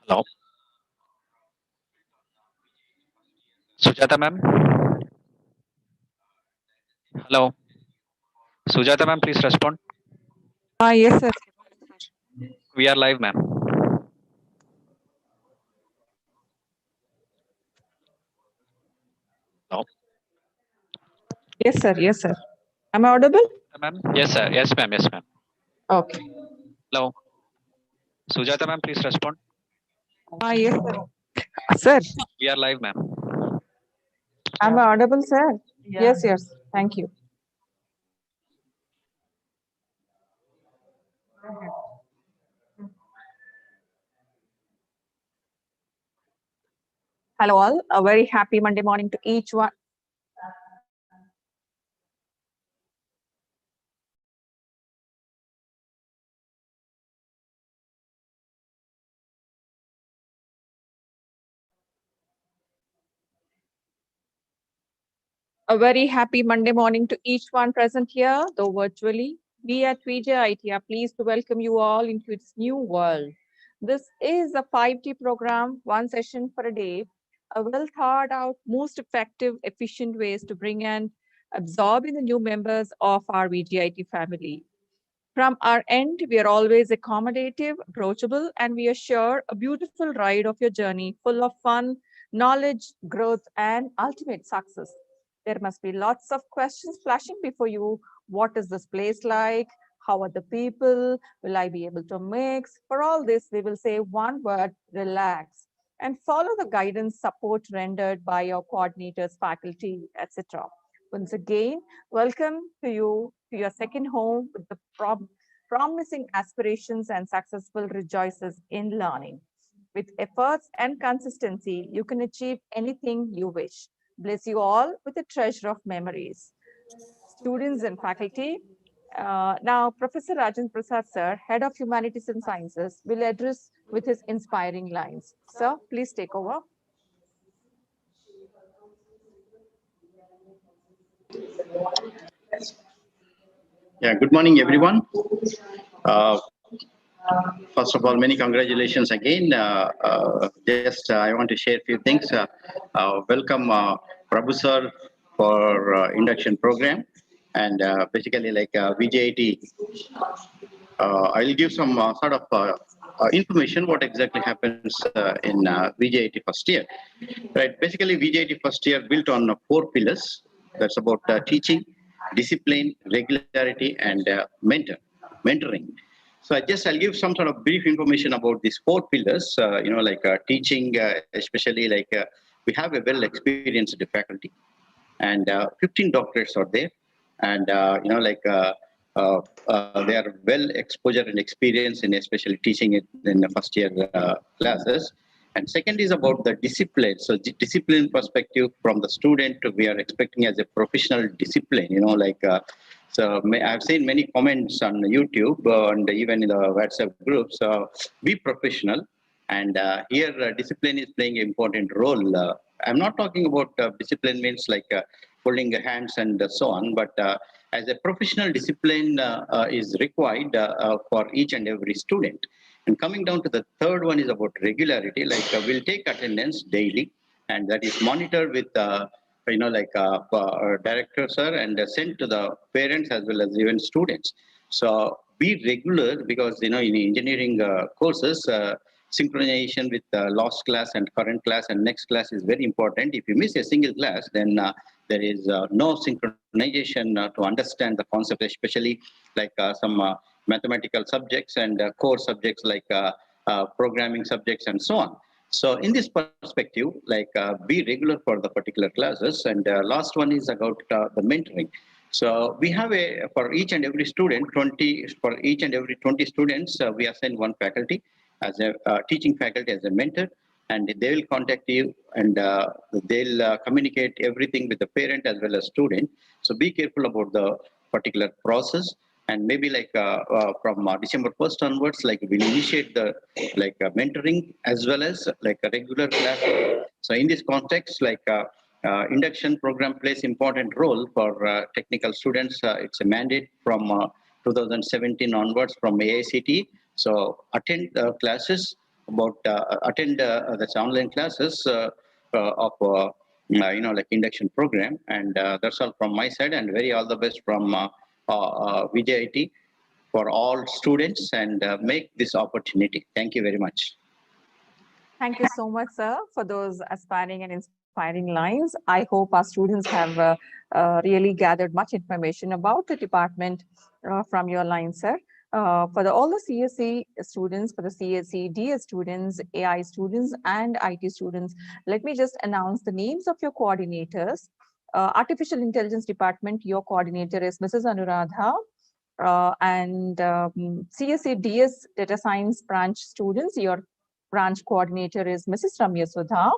Hello. Sujata ma'am. Hello. Sujata ma'am, please respond. Yes, sir. We are live, ma'am. Hello. Yes, sir. Yes, sir. Am I audible? Ma'am. Yes, sir. Yes, ma'am. Yes, ma'am. Okay. Hello. Sujata ma'am, please respond. Yes, sir. Sir, We are live, ma'am. am I audible, sir? Yes, yes. Thank you. Hello, all. A very happy Monday morning to each one. A very happy Monday morning to each one present here, though virtually. We at VJIT are pleased to welcome you all into its new world. This is a 5T program, one session for a day, a well thought out, most effective, efficient ways to bring and absorb in the new members of our VGIT family. From our end, we are always accommodative, approachable, and we assure a beautiful ride of your journey full of fun, knowledge, growth, and ultimate success. There must be lots of questions flashing before you. What is this place like? How are the people? Will I be able to mix? For all this, we will say one word, relax, and follow the guidance support rendered by your coordinators, faculty, etc. Once again, welcome to you to your second home with the promising aspirations and successful rejoices in learning. With efforts and consistency, you can achieve anything you wish. Bless you all with a treasure of memories. Students and faculty, now Professor Rajan Prasad, sir, Head of Humanities and Sciences, will address with his inspiring lines. Sir, please take over. Yeah, good morning, everyone. Uh, First of all, many congratulations again. Just I want to share a few things. Welcome, Prabhu sir, for induction program, and basically like VJIT. I'll give some sort of information what exactly happens in VJIT first year. Right. Basically, VJIT first year built on four pillars. That's about teaching, discipline, regularity, and mentoring. So I'll give some sort of brief information about these four pillars. Like teaching, especially like we have a well experienced faculty, and 15 doctorates are there, and they are well exposure and experience in especially teaching it in the first year classes. And second is about the discipline. So discipline perspective from the student, we are expecting as a professional discipline. I've seen many comments on YouTube and even in the WhatsApp groups. Be professional, and here discipline is playing an important role. I'm not talking about discipline means like holding hands and so on, but as a professional discipline is required for each and every student. And coming down to the third one is about regularity, like we'll take attendance daily, and that is monitored with director sir, and sent to the parents as well as even students. So be regular, because in engineering courses, synchronization with last class and current class and next class is very important. If you miss a single class, then there is no synchronization to understand the concept, especially like some mathematical subjects and core subjects like programming subjects and so on. So in this perspective, like be regular for the particular classes. And last one is about the mentoring. So we have for each and every student, 20, for each and every 20 students, we assign one faculty as a teaching faculty as a mentor, and they will contact you, and they'll communicate everything with the parent as well as student. So be careful about the particular process. And maybe like from December 1st onwards, like we'll initiate the like mentoring as well as like a regular class. So in this context, like induction program plays important role for technical students. It's a mandate from 2017 onwards from IASE. So attend classes about attend the online classes of like induction program. And that's all from my side. And very all the best from Vijay IT for all students, and make this opportunity. Thank you very much. Thank you so much, sir, for those aspiring and inspiring lines. I hope our students have really gathered much information about the department from your lines, sir. All the CSE students, for the CSE, DS students, AI students, and IT students, let me just announce the names of your coordinators. Artificial Intelligence Department, your coordinator is Mrs. Anuradha. And CSE DS Data Science branch students, your branch coordinator is Mrs. Ramya Sudha.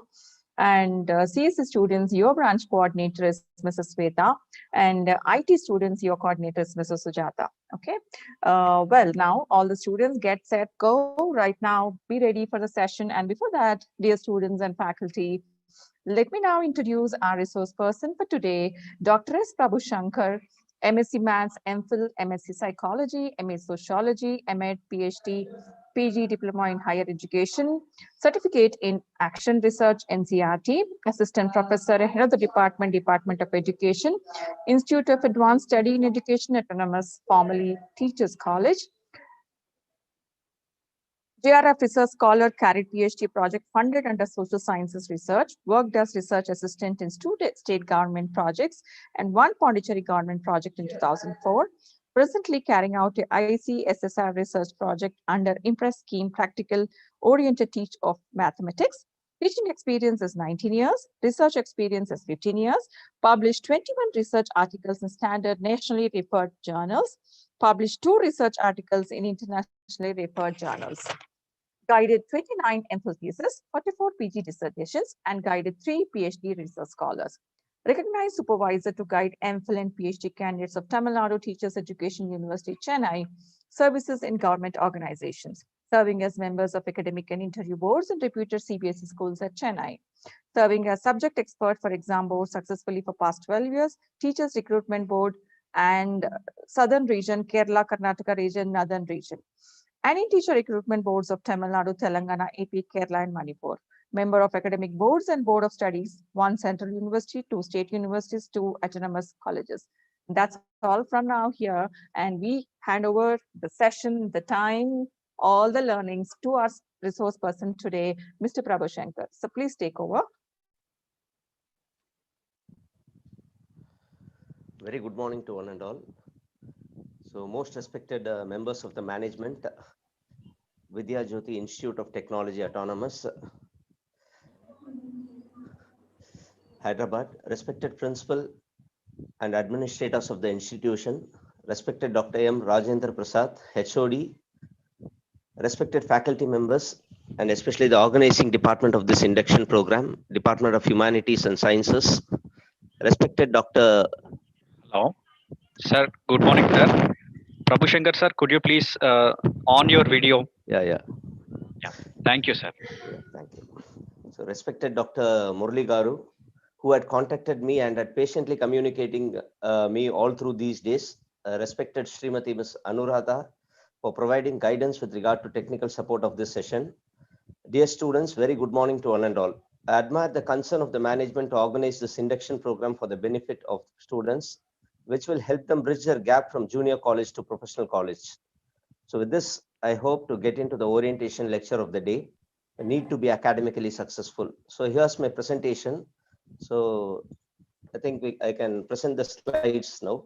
And CSE students, your branch coordinator is Mrs. Sweta. And IT students, your coordinator is Mrs. Sujata. Okay. Well, now all the students get set, go right now, be ready for the session. And before that, dear students and faculty, let me now introduce our resource person for today, Dr.S.Prabhu Shankar, MSc Maths, MPhil, MSc Psychology, MA Sociology, MA PhD, PG Diploma in Higher Education, Certificate in Action Research, NCRT, Assistant Professor, Head of the Department, Department of Education, Institute of Advanced Study in Education, Autonomous, formerly Teachers College, JRF Research Scholar, carried PhD project funded under Social Sciences Research, worked as research assistant in state government projects, and one Pondicherry government project in 2004. Presently carrying out a ICSSR research project under Impress scheme, practical oriented teach of mathematics. Teaching experience is 19 years, research experience is 15 years, published 21 research articles in standard nationally referred journals, published 2 research articles in internationally referred journals, guided 29 MPhil theses, 44 PG dissertations, and guided 3 PhD research scholars. Recognized supervisor to guide MPhil and PhD candidates of Tamil Nadu Teachers Education University, Chennai, services in government organizations, serving as members of academic and interview boards and reputed CBSE schools at Chennai, serving as subject expert for exam board successfully for past 12 years, Teachers Recruitment Board, and Southern Region, Kerala, Karnataka region, Northern region, and in teacher recruitment boards of Tamil Nadu, Telangana, AP, Kerala, and Manipur. Member of academic boards and board of studies, 1 central university, 2 state universities, 2 autonomous colleges. That's all from now here. And we hand over the session, the time, all the learnings to our resource person today, Mr. Prabhu Shankar. So please take over. Very good morning to one and all. So most respected members of the management, Vidya Jyoti Institute of Technology Autonomous, Hyderabad, respected principal and administrators of the institution, respected Dr. M. Rajendra Prasad, HOD, respected faculty members, and especially the organizing department of this induction program, Department of Humanities and Sciences, respected Dr. Hello, sir. Good morning, sir. Prabhu Shankar, sir, could you please on your video? Yeah. Thank you, sir. Yeah, thank you. So respected Dr. Murli Garu, who had contacted me and had patiently communicating me all through these days. Respected Srimati Ms. Anuradha for providing guidance with regard to technical support of this session. Dear students, very good morning to one and all. I admire the concern of the management to organize this induction program for the benefit of students, which will help them bridge their gap from junior college to professional college. So with this, I hope to get into the orientation lecture of the day. I need to be academically successful. So here's my presentation. So I think I can present the slides now.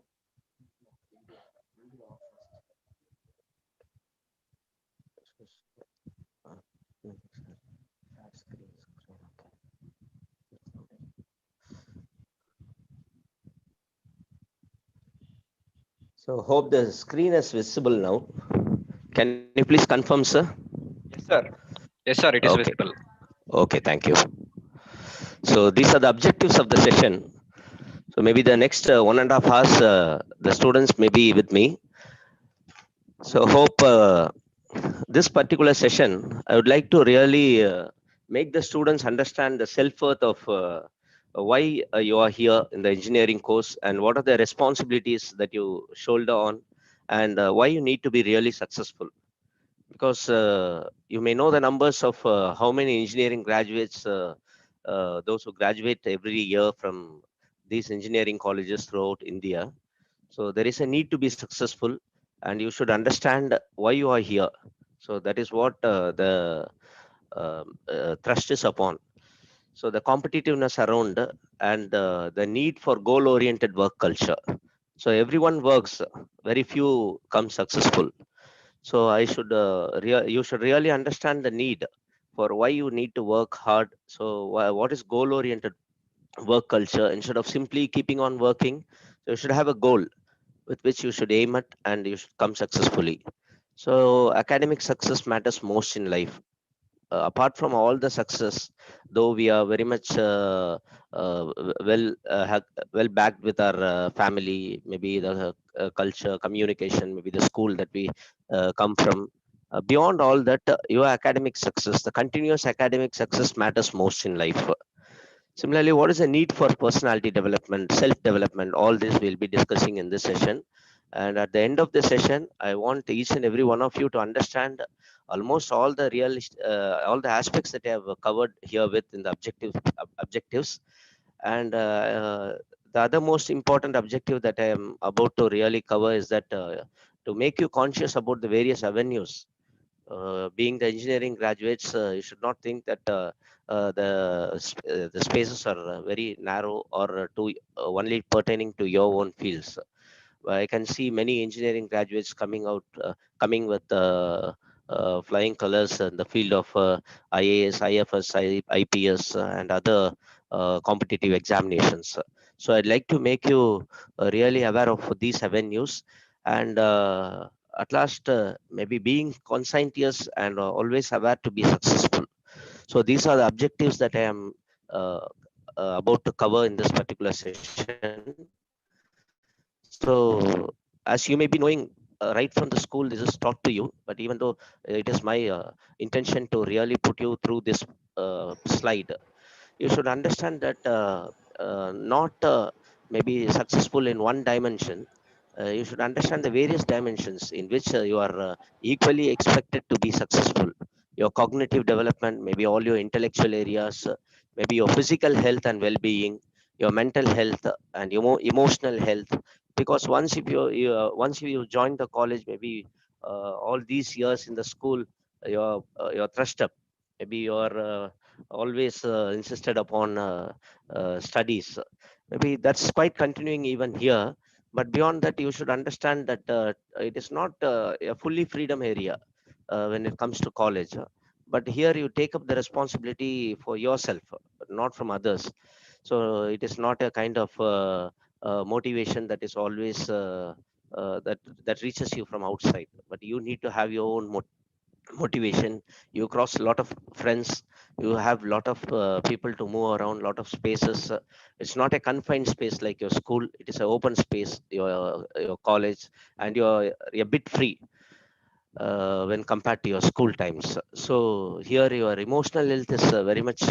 So hope the screen is visible now. Can you please confirm, sir? Yes, sir. Yes, sir. It is Okay. visible. Okay, thank you. So these are the objectives of the session. So maybe the next 1.5 hours, the students may be with me. So hope this particular session, I would like to really make the students understand the self-worth of why you are here in the engineering course and what are the responsibilities that you shoulder on and why you need to be really successful. because you may know the numbers of how many engineering graduates, those who graduate every year from these engineering colleges throughout India. So there is a need to be successful, and you should understand why you are here. So that is what the thrust is upon. So the competitiveness around and the need for goal-oriented work culture. So everyone works, very few come successful. So you should really understand the need for why you need to work hard. So what is goal-oriented work culture instead of simply keeping on working? So you should have a goal with which you should aim at and you should come successfully. So academic success matters most in life. Apart from all the success, though we are very much well backed with our family, maybe the culture, communication, maybe the school that we come from. Beyond all that, your academic success, the continuous academic success matters most in life. Similarly, what is the need for personality development, self-development? All this we'll be discussing in this session. And at the end of the session, I want each and every one of you to understand almost all the aspects that I have covered here with in the objectives. And the other most important objective that I am about to really cover is that to make you conscious about the various avenues. Being the engineering graduates, you should not think that the spaces are very narrow or only pertaining to your own fields. I can see many engineering graduates coming with flying colors in the field of IAS, IFS, IPS, and other competitive examinations. So I'd like to make you really aware of these avenues, and at last, maybe being conscientious and always aware to be successful. So these are the objectives that I am uh, about to cover in this particular session. So as you may be knowing, right from the school, this is taught to you. But even though it is my intention to really put you through this slide, you should understand that not maybe successful in one dimension. You should understand the various dimensions in which you are equally expected to be successful. Your cognitive development, maybe all your intellectual areas, maybe your physical health and well-being, your mental health and emotional health. Because once you join the college, maybe all these years in the school, you're thrust up. Maybe you're always insisted upon studies. Maybe that's quite continuing even here. But beyond that, you should understand that it is not a fully freedom area when it comes to college. But here you take up the responsibility for yourself, not from others. So it is not a kind of motivation that is always that reaches you from outside. But you need to have your own motivation. You cross a lot of friends, you have a lot of people to move around, lot of spaces. It's not a confined space like your school, it is an open space, your college, and you're a bit free when compared to your school times. So here your emotional health is very much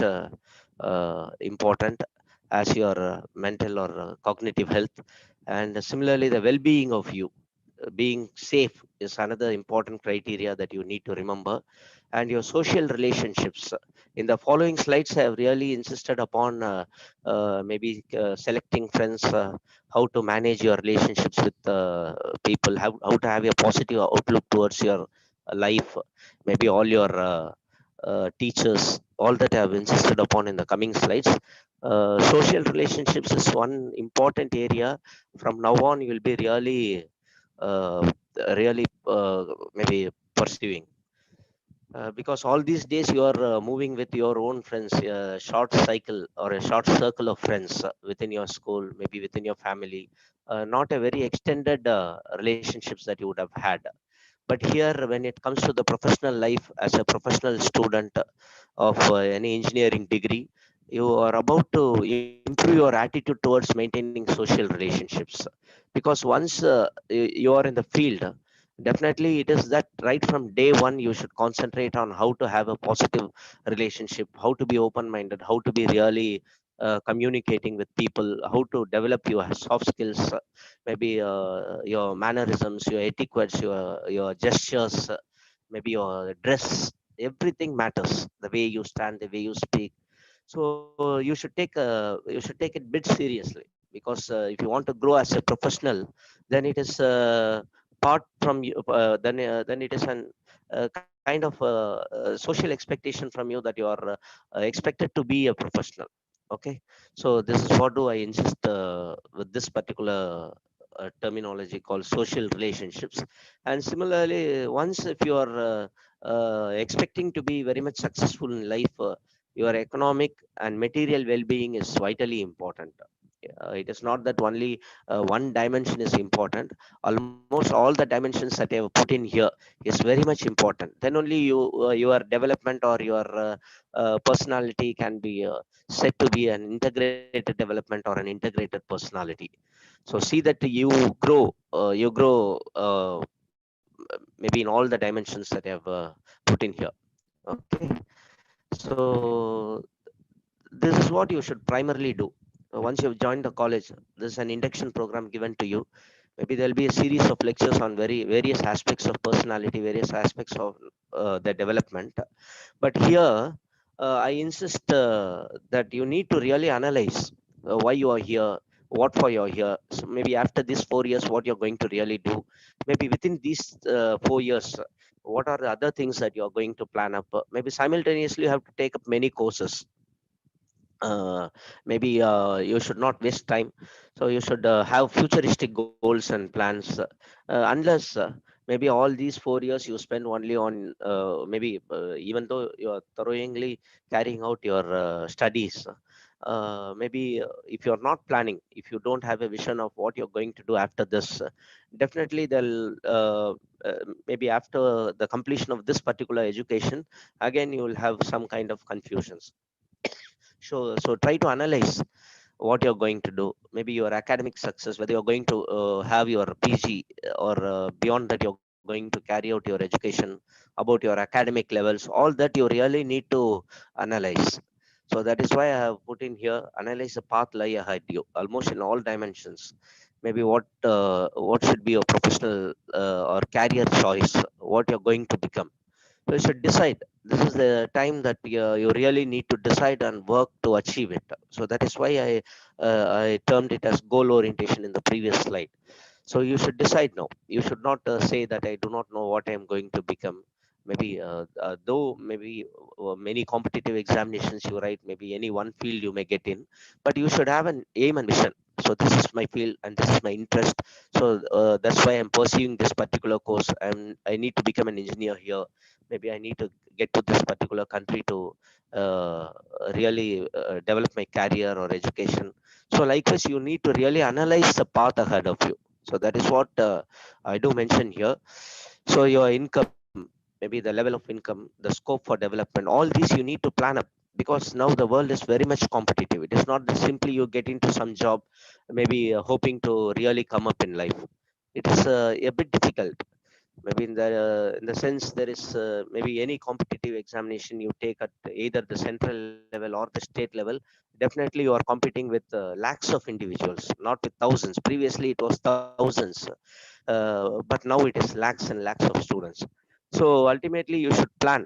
important as your mental or cognitive health. And similarly, the well-being of you, being safe is another important criteria that you need to remember. And your social relationships. In the following slides, I have really insisted upon maybe selecting friends, how to manage your relationships with people, how to have a positive outlook towards your life, maybe all your teachers, all that I have insisted upon in the coming slides. Social relationships is one important area. From now on, you will be uh, really maybe pursuing. Because all these days you are moving with your own friends, a short cycle or a short circle of friends within your school, maybe within your family, not a very extended relationships that you would have had. But here, when it comes to the professional life as a professional student of any engineering degree, you are about to improve your attitude towards maintaining social relationships. Because once you are in the field, definitely it is that right from day one you should concentrate on how to have a positive relationship, how to be open minded, how to be really communicating with people, how to develop your soft skills, maybe your mannerisms, your etiquettes, your gestures, maybe your dress, everything matters. The way you stand, the way you speak. So you should take it bit seriously, because if you want to grow as a professional, then it is part from you. Then it is an kind of social expectation from you, that you are expected to be a professional. Okay, so this is what do I insist with this particular terminology called social relationships. And similarly, once if you are expecting to be very much successful in life, your economic and material well-being is vitally important. It is not that only one dimension is important. Almost all the dimensions that I have put in here is very much important. Then only your development or your personality can be said to be an integrated development or an integrated personality. So see that you grow maybe in all the dimensions that I have put in here. Okay, so this is what you should primarily do. Once you've joined the college, there's an induction program given to you. Maybe there'll be a series of lectures on various aspects of personality, various aspects of the development. But here, I insist that you need to really analyze why you are here, what for you're here. So maybe after these 4 years, what you're going to really do. Maybe within these 4 years, what are the other things that you're going to plan up? Maybe simultaneously you have to take up many courses. Maybe you should not waste time. So you should have futuristic goals and plans, unless maybe all these 4 years you spend only on maybe even though you are thoroughly carrying out your studies. Maybe if you're not planning, if you don't have a vision of what you're going to do after this, definitely they'll maybe after the completion of this particular education, again you will have some kind of confusions. So try to analyze what you're going to do. Maybe your academic success, whether you're going to have your PG, or beyond that you're going to carry out your education, about your academic levels, all that you really need to analyze. So that is why I have put in here, analyze the path lie ahead you, almost in all dimensions. Maybe what should be your professional or career choice, what you're going to become. So you should decide. This is the time that you really need to decide and work to achieve it. So that is why I termed it as goal orientation in the previous slide. So you should decide now. You should not say that I do not know what I am going to become. Maybe though maybe many competitive examinations you write, maybe any one field you may get in, but you should have an aim and vision. So this is my field and this is my interest. So that's why I'm pursuing this particular course, and I need to become an engineer here. Maybe I need to get to this particular country to uh, really develop my career or education. So likewise, you need to really analyze the path ahead of you. So that is what I do mention here. So your income, maybe the level of income, the scope for development, all these you need to plan up, because now the world is very much competitive. It is not that simply you get into some job, maybe hoping to really come up in life. It is a bit difficult. Maybe in the sense there is maybe any competitive examination you take at either the central level or the state level, definitely you are competing with lakhs of individuals, not with thousands. Previously it was thousands, but now it is lakhs and lakhs of students. So ultimately you should plan.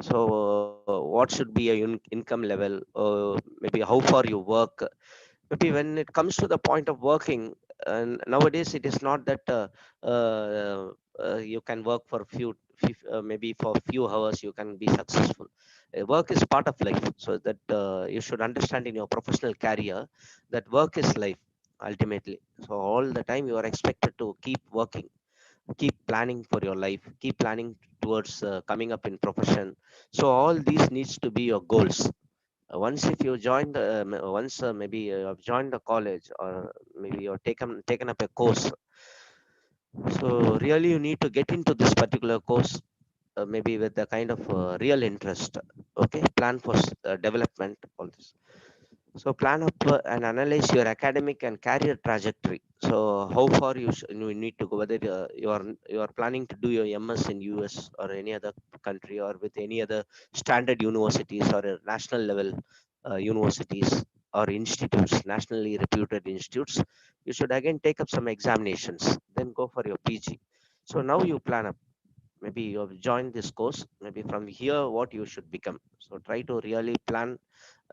So what should be your income level, maybe how far you work. Maybe when it comes to the point of working, and nowadays it is not that you can work for maybe for few hours you can be successful. Work is part of life, so that you should understand in your professional career that work is life ultimately. So all the time you are expected to keep working, keep planning for your life, keep planning towards coming up in profession. So all these needs to be your goals. Once if you join the once maybe you have joined the college, or maybe you're taken up a course, so really you need to get into this particular course, maybe with the kind of real interest. Okay, plan for development, all this. So plan up and analyze your academic and career trajectory. So how far you need to go, whether you are planning to do your MS in US or any other country, or with any other standard universities or national level universities or institutes, nationally reputed institutes. You should again take up some examinations, then go for your PG. So now you plan up. maybe you have joined this course, maybe from here what you should become. So try to really plan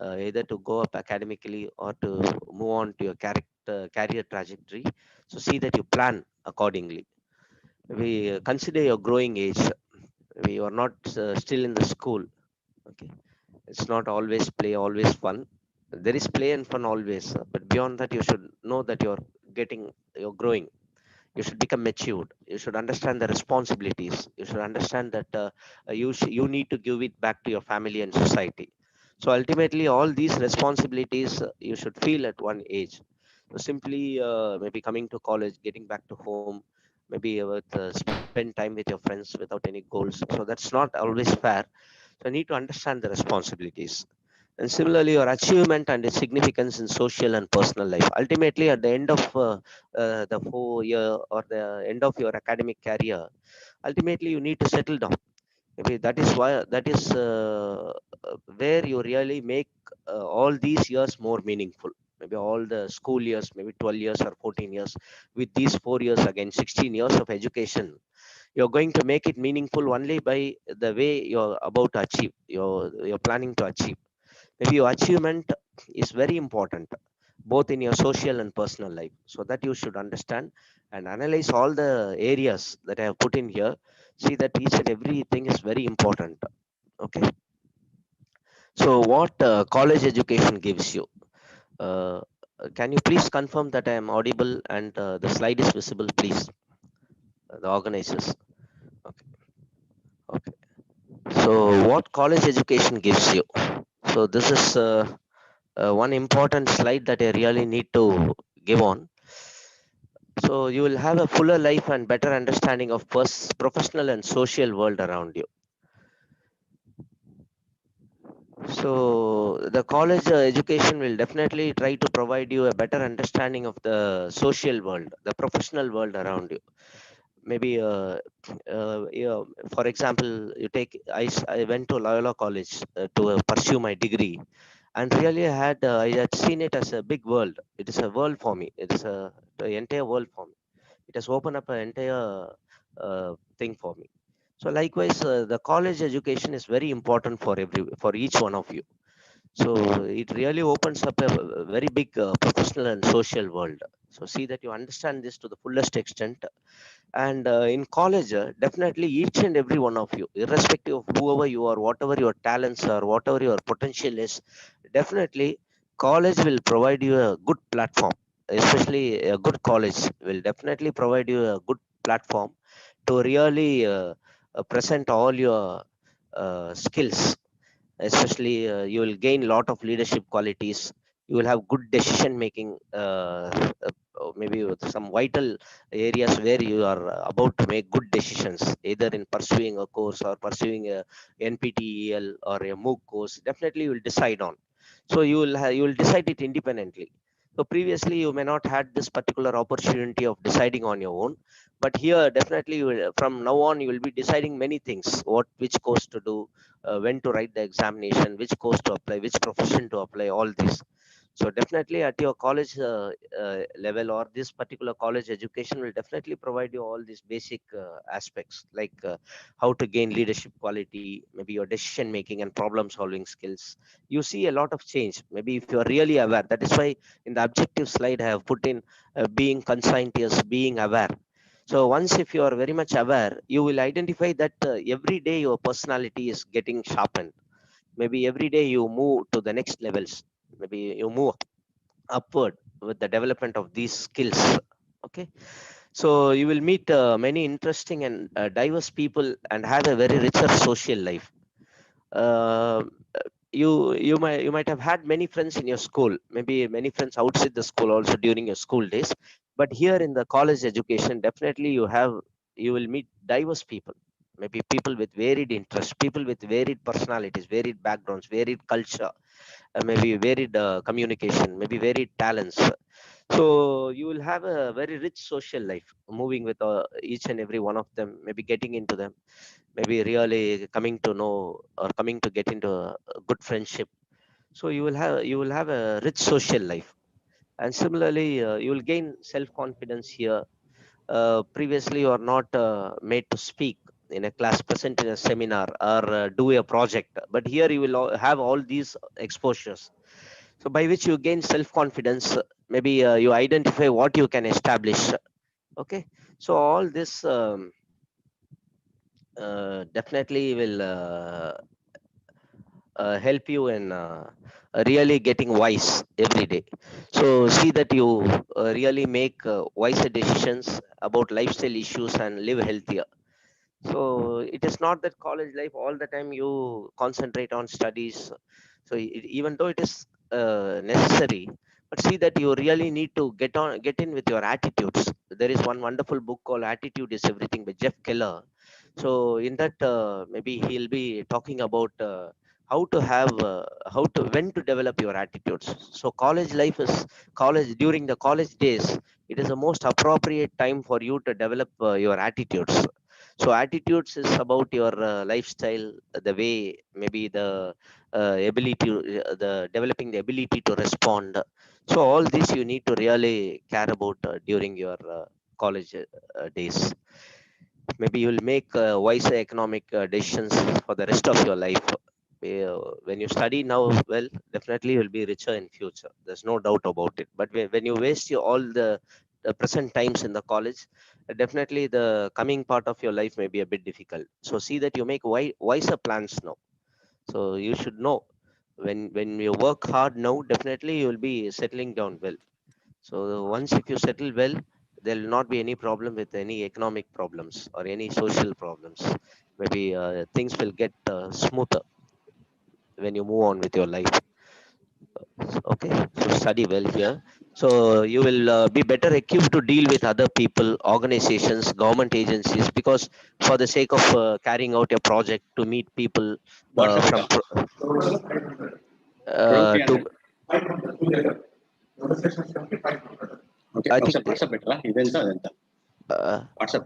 either to go up academically or to move on to your career trajectory. So see that you plan accordingly. Maybe consider your growing age. Maybe you are not still in the school. Okay, it's not always play, always fun. There is play and fun always, but beyond that, you should know that you're growing. You should become matured. You should understand the responsibilities. You should understand that you need to give it back to your family and society. So ultimately, all these responsibilities you should feel at one age. So simply maybe coming to college, getting back to home, maybe spend time with your friends without any goals. So that's not always fair. So I need to understand the responsibilities. And similarly, your achievement and its significance in social and personal life. Ultimately, at the end of the 4 year or the end of your academic career, ultimately you need to settle down. Maybe that is where you really make all these years more meaningful. Maybe all the school years, maybe 12 years or 14 years, with these 4 years again, 16 years of education, you're going to make it meaningful only by the way you're about to achieve, you're planning to achieve. Maybe your achievement is very important both in your social and personal life, so that you should understand and analyze all the areas that I have put in here. See that each and everything is very important. Okay, so what college education gives you, uh, can you please confirm that I am audible and the slide is visible, please, the organizers? Okay, okay. So what college education gives you? So this is one important slide that I really need to give on. So you will have a fuller life and better understanding of professional and social world around you. So the college education will definitely try to provide you a better understanding of the social world, the professional world around you. Maybe, for example, I went to Loyola College to pursue my degree, and really I had seen it as a big world. It is a world for me. It is the entire world for me. It has opened up an entire thing for me. So likewise, the college education is very important for each one of you. So it really opens up a very big professional and social world. So see that you understand this to the fullest extent. And in college, definitely each and every one of you, irrespective of whoever you are, whatever your talents are, whatever your potential is, definitely college will provide you a good platform. Especially a good college will definitely provide you a good platform to really present all your skills. Especially you will gain a lot of leadership qualities. You will have good decision making, maybe with some vital areas where you are about to make good decisions, either in pursuing a course or pursuing a nptel or a mooc course. Definitely you will decide on. So you will decide it independently. So previously you may not had this particular opportunity of deciding on your own, but here definitely from now on you will be deciding many things: which course to do, when to write the examination, which course to apply, which profession to apply, all this. So definitely at your college level, or this particular college education will definitely provide you all these basic aspects, like how to gain leadership quality, maybe your decision making and problem solving skills. You see a lot of change, maybe if you are really aware. That is why in the objective slide I have put in being conscientious, being aware. So once if you are very much aware, you will identify that every day your personality is getting sharpened. Maybe every day you move to the next levels. Maybe you move upward with the development of these skills. Okay, so you will meet many interesting and diverse people and have a very richer social life. uh, you might have had many friends in your school, maybe many friends outside the school also during your school days, but here in the college education, definitely you will meet diverse people. Maybe people with varied interests, people with varied personalities, varied backgrounds, varied culture, maybe varied communication, maybe varied talents. So you will have a very rich social life moving with each and every one of them, maybe getting into them, maybe really coming to know or coming to get into a good friendship. So you will have a rich social life. And similarly you will gain self confidence here. Previously you are not made to speak, in a class, present in a seminar, or do a project. But here you will have all these exposures, so by which you gain self-confidence. Maybe you identify what you can establish. Okay, so all this definitely will help you in really getting wise every day. So see that you really make wiser decisions about lifestyle issues and live healthier. So it is not that college life all the time you concentrate on studies. So even though it is necessary, but see that you really need to get in with your attitudes. There is one wonderful book called Attitude is Everything by Jeff Keller. So in that, maybe he'll be talking about how to have, when to develop your attitudes. So college life is college during the college days. It is the most appropriate time for you to develop your attitudes. So attitudes is about your lifestyle, the way, maybe the ability, the developing the ability to respond. So all this you need to really care about during your college days. Maybe you'll make wiser economic decisions for the rest of your life. When you study now, well, definitely you'll be richer in future. There's no doubt about it. But when you waste all the present times in the college, definitely the coming part of your life may be a bit difficult. So see that you make wiser plans now. So you should know when you work hard now, definitely you will be settling down well. So once if you settle well, there will not be any problem with any economic problems or any social problems. Maybe things will get smoother when you move on with your life. Okay, so study well here. So you will be better equipped to deal with other people, organizations, government agencies, because for the sake of carrying out a project to meet people WhatsApp from ita. to 12,300. Okay, I think WhatsApp WhatsApp better. Identa adenta. uh, WhatsApp.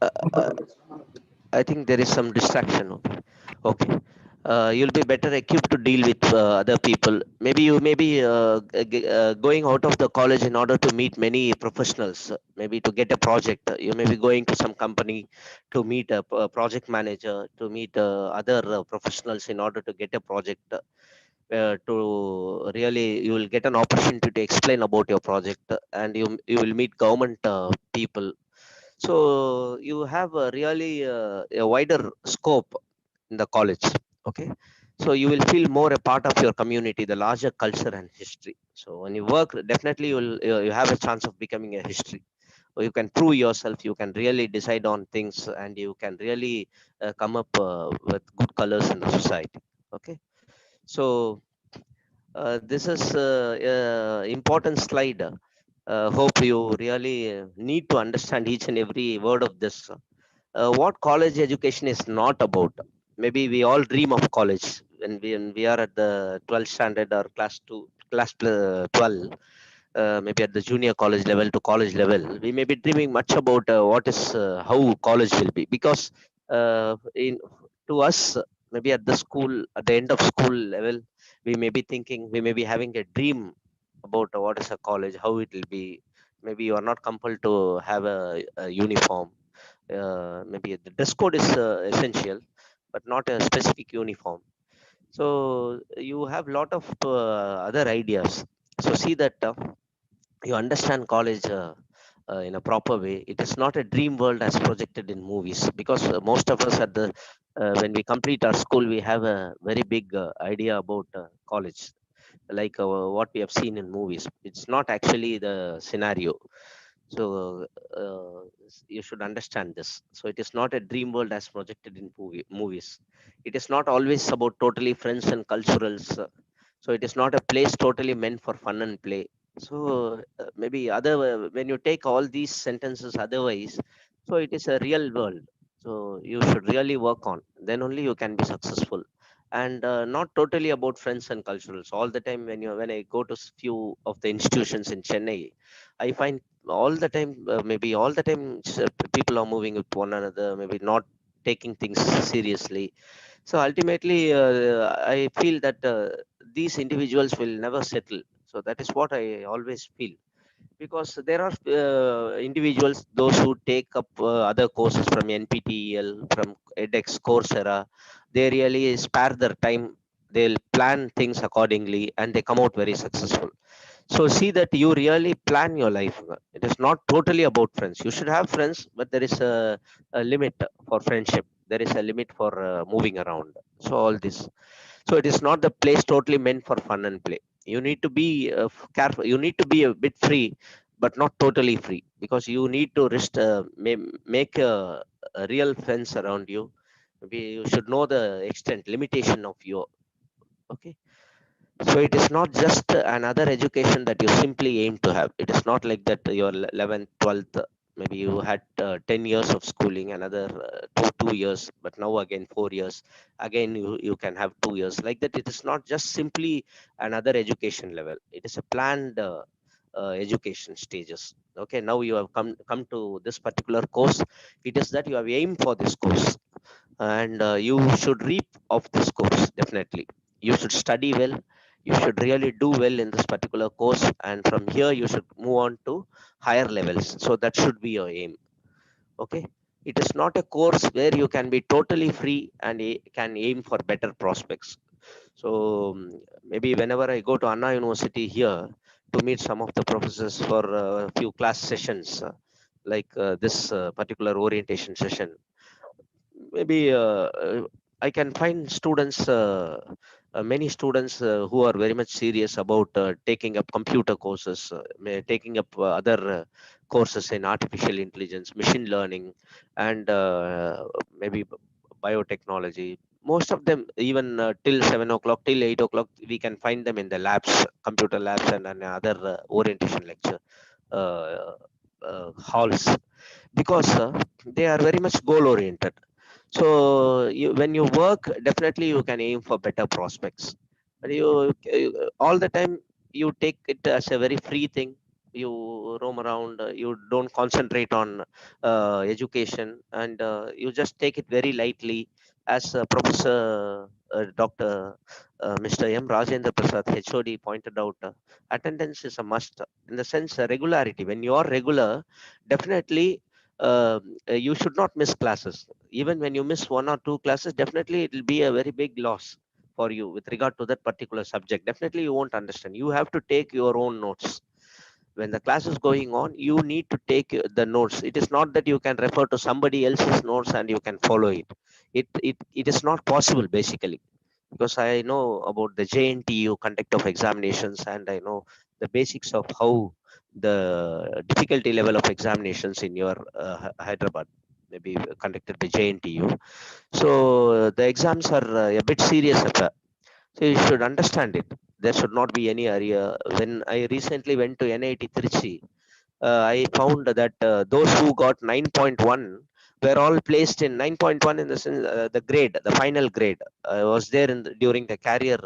uh, uh, I think there is some distraction. Okay. Okay. You'll be better equipped to deal with other people. Maybe you may be going out of the college in order to meet many professionals. Maybe to get a project, you may be going to some company to meet a project manager, to meet other professionals in order to get a project. To really, you will get an opportunity to explain about your project, and you will meet government people. So you have a really a wider scope in the college. Okay, so you will feel more a part of your community, the larger culture and history. So when you work, definitely you have a chance of becoming a history, or you can prove yourself, you can really decide on things, and you can really come up with good colors in the society. Okay, so this is important slide. Hope you really need to understand each and every word of this. What college education is not about. Maybe we all dream of college when we are at the 12th standard or class 12, maybe at the junior college level to college level. We may be dreaming much about what is how college will be, because in to us, maybe at the school, at the end of school level, we may be thinking, we may be having a dream about what is a college, how it will be. Maybe you are not compelled to have a uniform. Maybe the dress code is essential, but not a specific uniform. So you have a lot of other ideas. So see that you understand college in a proper way. It is not a dream world as projected in movies, because most of us at the when we complete our school, we have a very big idea about college, like what we have seen in movies. It's not actually the scenario. So you should understand this. So it is not a dream world as projected in movies. It is not always about totally friends and culturals. So it is not a place totally meant for fun and play. So maybe other when you take all these sentences otherwise, so it is a real world. So you should really work on. Then only you can be successful, and not totally about friends and culturals all the time. When I go to few of the institutions in Chennai, I find all the time, maybe all the time, people are moving with one another, maybe not taking things seriously. So ultimately I feel that these individuals will never settle. So that is what I always feel. because there are individuals, those who take up other courses from NPTEL, from edX, Coursera, they really spare their time, they'll plan things accordingly, and they come out very successful. So see that you really plan your life. It is not totally about friends. You should have friends, but there is a limit for friendship, there is a limit for moving around. So all this, so it is not the place totally meant for fun and play. You need to be careful, you need to be a bit free, but not totally free, because you need to make a real friends around you. Maybe you should know the extent limitation of your, okay. So it is not just another education that you simply aim to have. It is not like that your 11th 12th, maybe you had 10 years of schooling, another 2 years, but now again 4 years, again you can have 2 years, like that. It is not just simply another education level. It is a planned education stages. Okay, now you have come to this particular course. It is that you have aimed for this course, and you should reap of this course. Definitely you should study well, you should really do well in this particular course, and from here you should move on to higher levels. So that should be your aim. Okay, it is not a course where you can be totally free and can aim for better prospects. So maybe whenever I go to Anna University here to meet some of the professors for a few class sessions, like this particular orientation session, maybe I can find students, many students who are very much serious about taking up computer courses, taking up other courses in artificial intelligence, machine learning, and maybe biotechnology. Most of them, even till 7 o'clock, till 8 o'clock, we can find them in the labs, computer labs, and other orientation lecture uh, halls, because they are very much goal oriented. So when you work, definitely you can aim for better prospects. But all the time you take it as a very free thing. You roam around. You don't concentrate on education, and you just take it very lightly. As Professor Dr. Mr. M. Rajendra Prasad, HOD, pointed out, attendance is a must. In the sense, regularity. When you are regular, definitely you should not miss classes. Even when you miss one or two classes, definitely it will be a very big loss for you with regard to that particular subject. Definitely you won't understand. You have to take your own notes. When the class is going on, you need to take the notes. It is not that you can refer to somebody else's notes and you can follow it. It is not possible, basically, because I know about the JNTU conduct of examinations, and I know the basics of how the difficulty level of examinations in your Hyderabad maybe conducted by JNTU. So the exams are a bit serious affair. So you should understand it. There should not be any area. When I recently went to NIT Trichy, I found that those who got 9.1 were all placed in 9.1 in the sense, the grade, the final grade was there during the career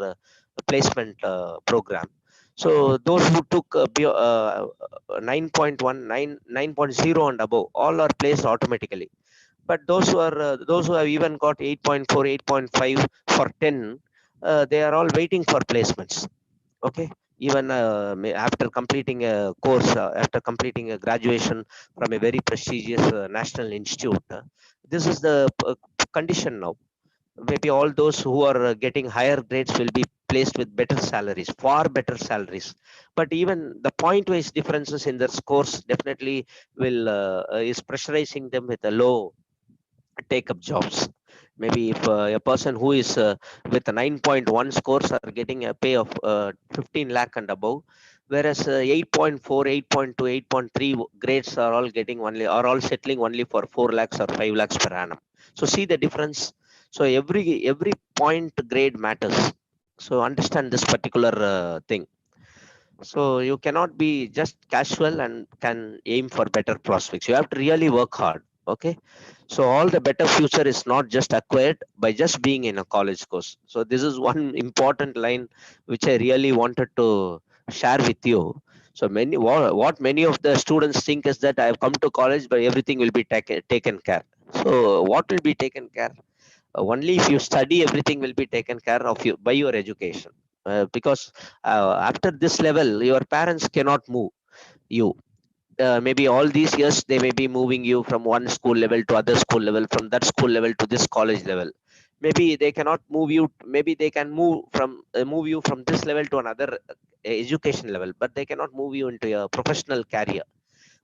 placement program. So those who took 9.1, 9.0 and above, all are placed automatically. But those who have even got 8.4, 8.5 for 10, they are all waiting for placements. Okay, even after completing a course, after completing a graduation from a very prestigious national institute, this is the condition now. Maybe all those who are getting higher grades will be placed with better salaries, far better salaries. But even the point wise differences in their scores definitely will is pressurizing them with a low take up jobs. Maybe if a person who is with a 9.1 scores are getting a pay of 15 lakh and above, whereas 8.4, 8.2, 8.3 grades are all getting only, are all settling only for 4 lakhs or 5 lakhs per annum. So see the difference. So every point grade matters. So understand this particular thing. So you cannot be just casual and can aim for better prospects. You have to really work hard. Okay. So all the better future is not just acquired by just being in a college course. So this is one important line which I really wanted to share with you. So what many of the students think is that I have come to college, but everything will be taken care. So what will be taken care? Only if you study, everything will be taken care of you by your education. Because after this level, your parents cannot move. you. Maybe all these years they may be moving you from one school level to other school level, from that school level to this college level. Maybe they cannot move you, maybe they can move you from this level to another education level, but they cannot move you into a professional career.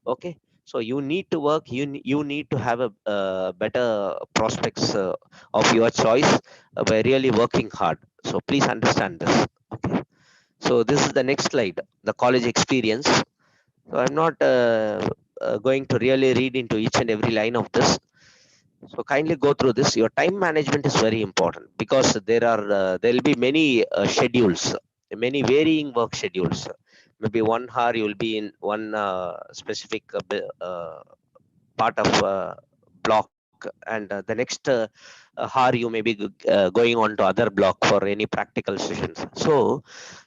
Okay, so you need to work, you need to have a better prospects of your choice by really working hard. So please understand this. Okay, so this is the next slide, the college experience. So I'm not going to really read into each and every line of this. So kindly go through this. Your time management is very important because there will be many schedules, many varying work schedules. Maybe 1 hour you will be in one specific part of block, and the next hour you may be going on to other block for any practical sessions. So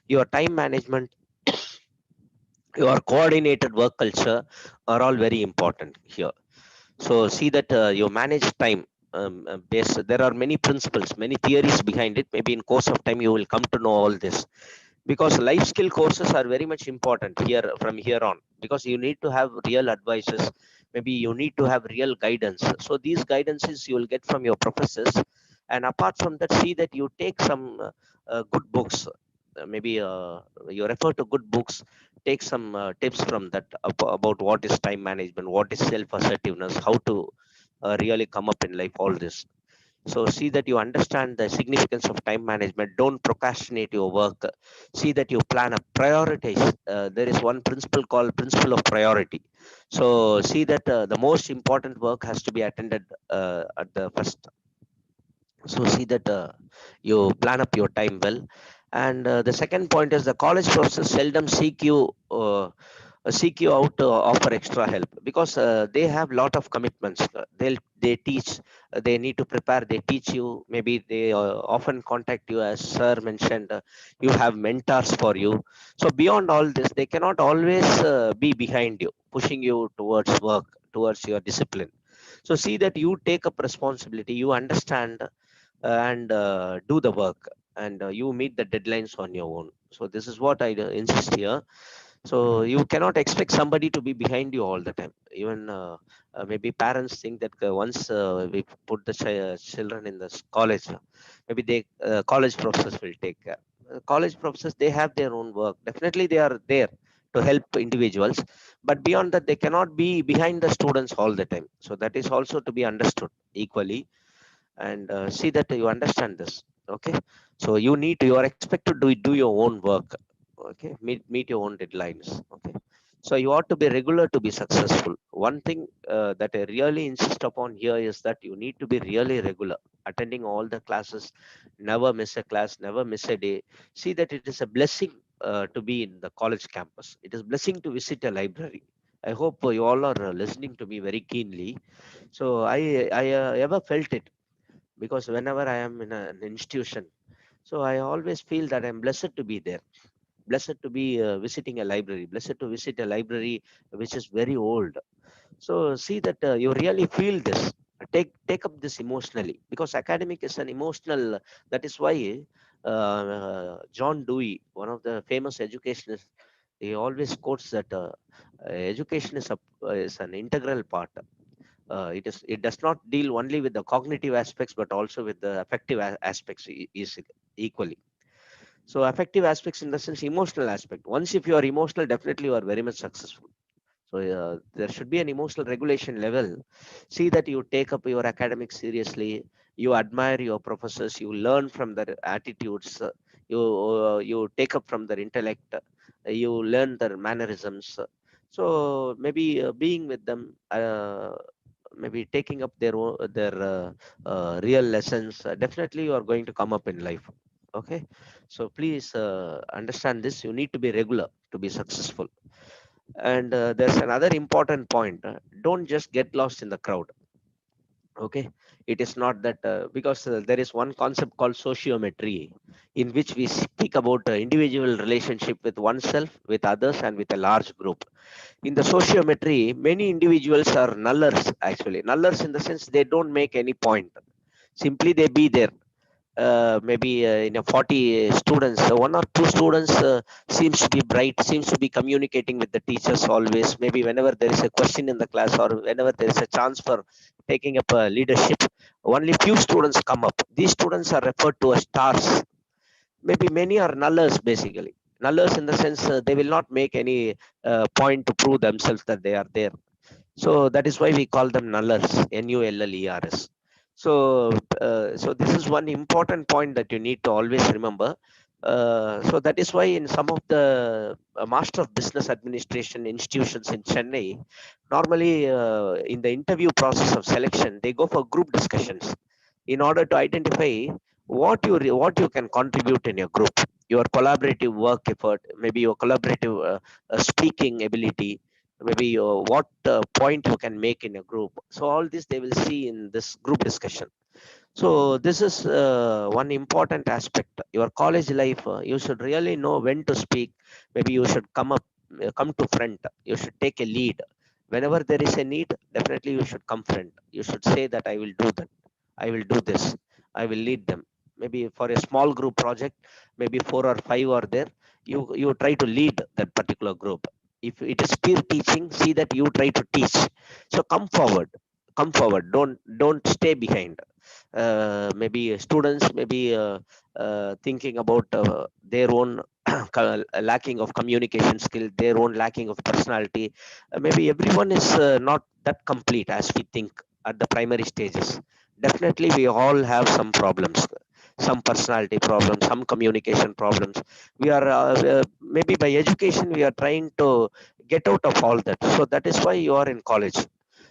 your time management, your coordinated work culture are all very important here. So see that you manage time based. There are many principles, many theories behind it. Maybe in course of time you will come to know all this, because life skill courses are very much important here from here on, because you need to have real advices. Maybe you need to have real guidance. So these guidances you will get from your professors, and apart from that, see that you take some good books. Maybe you refer to good books, take some tips from that about what is time management, what is self assertiveness, how to really come up in life, all this. So see that you understand the significance of time management. Don't procrastinate your work. See that you plan a prioritize. There is one principle called principle of priority. So see that the most important work has to be attended at the first. So see that you plan up your time well. And the second point is the college professors seldom seek you out to offer extra help, because they have lot of commitments. They teach, they need to prepare, they teach you. Maybe they often contact you, as sir mentioned, you have mentors for you. So beyond all this, they cannot always be behind you, pushing you towards work, towards your discipline. So see that you take up responsibility, you understand, and do the work, and you meet the deadlines on your own. So this is what I insist here. So you cannot expect somebody to be behind you all the time. Even maybe parents think that once we put the children in the college, maybe they college professors will take care. College professors, they have their own work. Definitely they are there to help individuals, but beyond that they cannot be behind the students all the time. So that is also to be understood equally. And see that you understand this. Okay, so you are expected to do your own work. Okay, meet your own deadlines. Okay, so you ought to be regular to be successful. One thing that I really insist upon here is that you need to be really regular, attending all the classes, never miss a class, never miss a day. See that it is a blessing to be in the college campus. It is blessing to visit a library. I hope you all are listening to me very keenly. So I ever felt it, because whenever I am in an institution, so I always feel that I'm blessed to be there, blessed to be visiting a library, blessed to visit a library which is very old. So see that you really feel this, take up this emotionally, because academic is an emotional. That is why John Dewey, one of the famous educationists, he always quotes that education is an integral part. It does not deal only with the cognitive aspects, but also with the affective aspects is equally. So affective aspects in the sense emotional aspect. Once if you are emotional, definitely you are very much successful. So there should be an emotional regulation level. See that you take up your academics seriously, you admire your professors, you learn from their attitudes, you take up from their intellect, you learn their mannerisms. So maybe being with them, maybe taking up their real lessons, definitely you are going to come up in life. Okay, so please understand this. You need to be regular to be successful. And there's another important point. Don't just get lost in the crowd. Okay, it is not that because there is one concept called sociometry, in which we speak about individual relationship with oneself, with others, and with a large group. In the sociometry, many individuals are nullers. Actually nullers in the sense they don't make any point, simply they be there. maybe in a 40 students, one or two students seems to be bright, seems to be communicating with the teachers always. Maybe whenever there is a question in the class or whenever there is a chance for taking up leadership, only few students come up. These students are referred to as stars. Maybe many are nullers basically. Nullers in the sense they will not make any point to prove themselves that they are there. So that is why we call them nullers, Nullers. So this is one important point that you need to always remember. So that is why in some of the Master of Business Administration institutions in Chennai, normally in the interview process of selection, they go for group discussions in order to identify what you can contribute in your group, your collaborative work effort, maybe your collaborative speaking ability, maybe what point you can make in a group. So all this they will see in this group discussion. So this is one important aspect. Your college life, you should really know when to speak. Maybe you should come to front. You should take a lead. Whenever there is a need, definitely you should come front. You should say that I will do that. I will do this. I will lead them. Maybe for a small group project, maybe 4 or 5 are there. You try to lead that particular group. If it is peer teaching, see that you try to teach. So come forward. Come forward. Don't stay behind. Maybe students maybe thinking about their own lacking of communication skill, their own lacking of personality. Maybe everyone is not that complete as we think at the primary stages. Definitely we all have some problems, some personality problems, some communication problems. We are maybe by education we are trying to get out of all that. So that is why you are in college.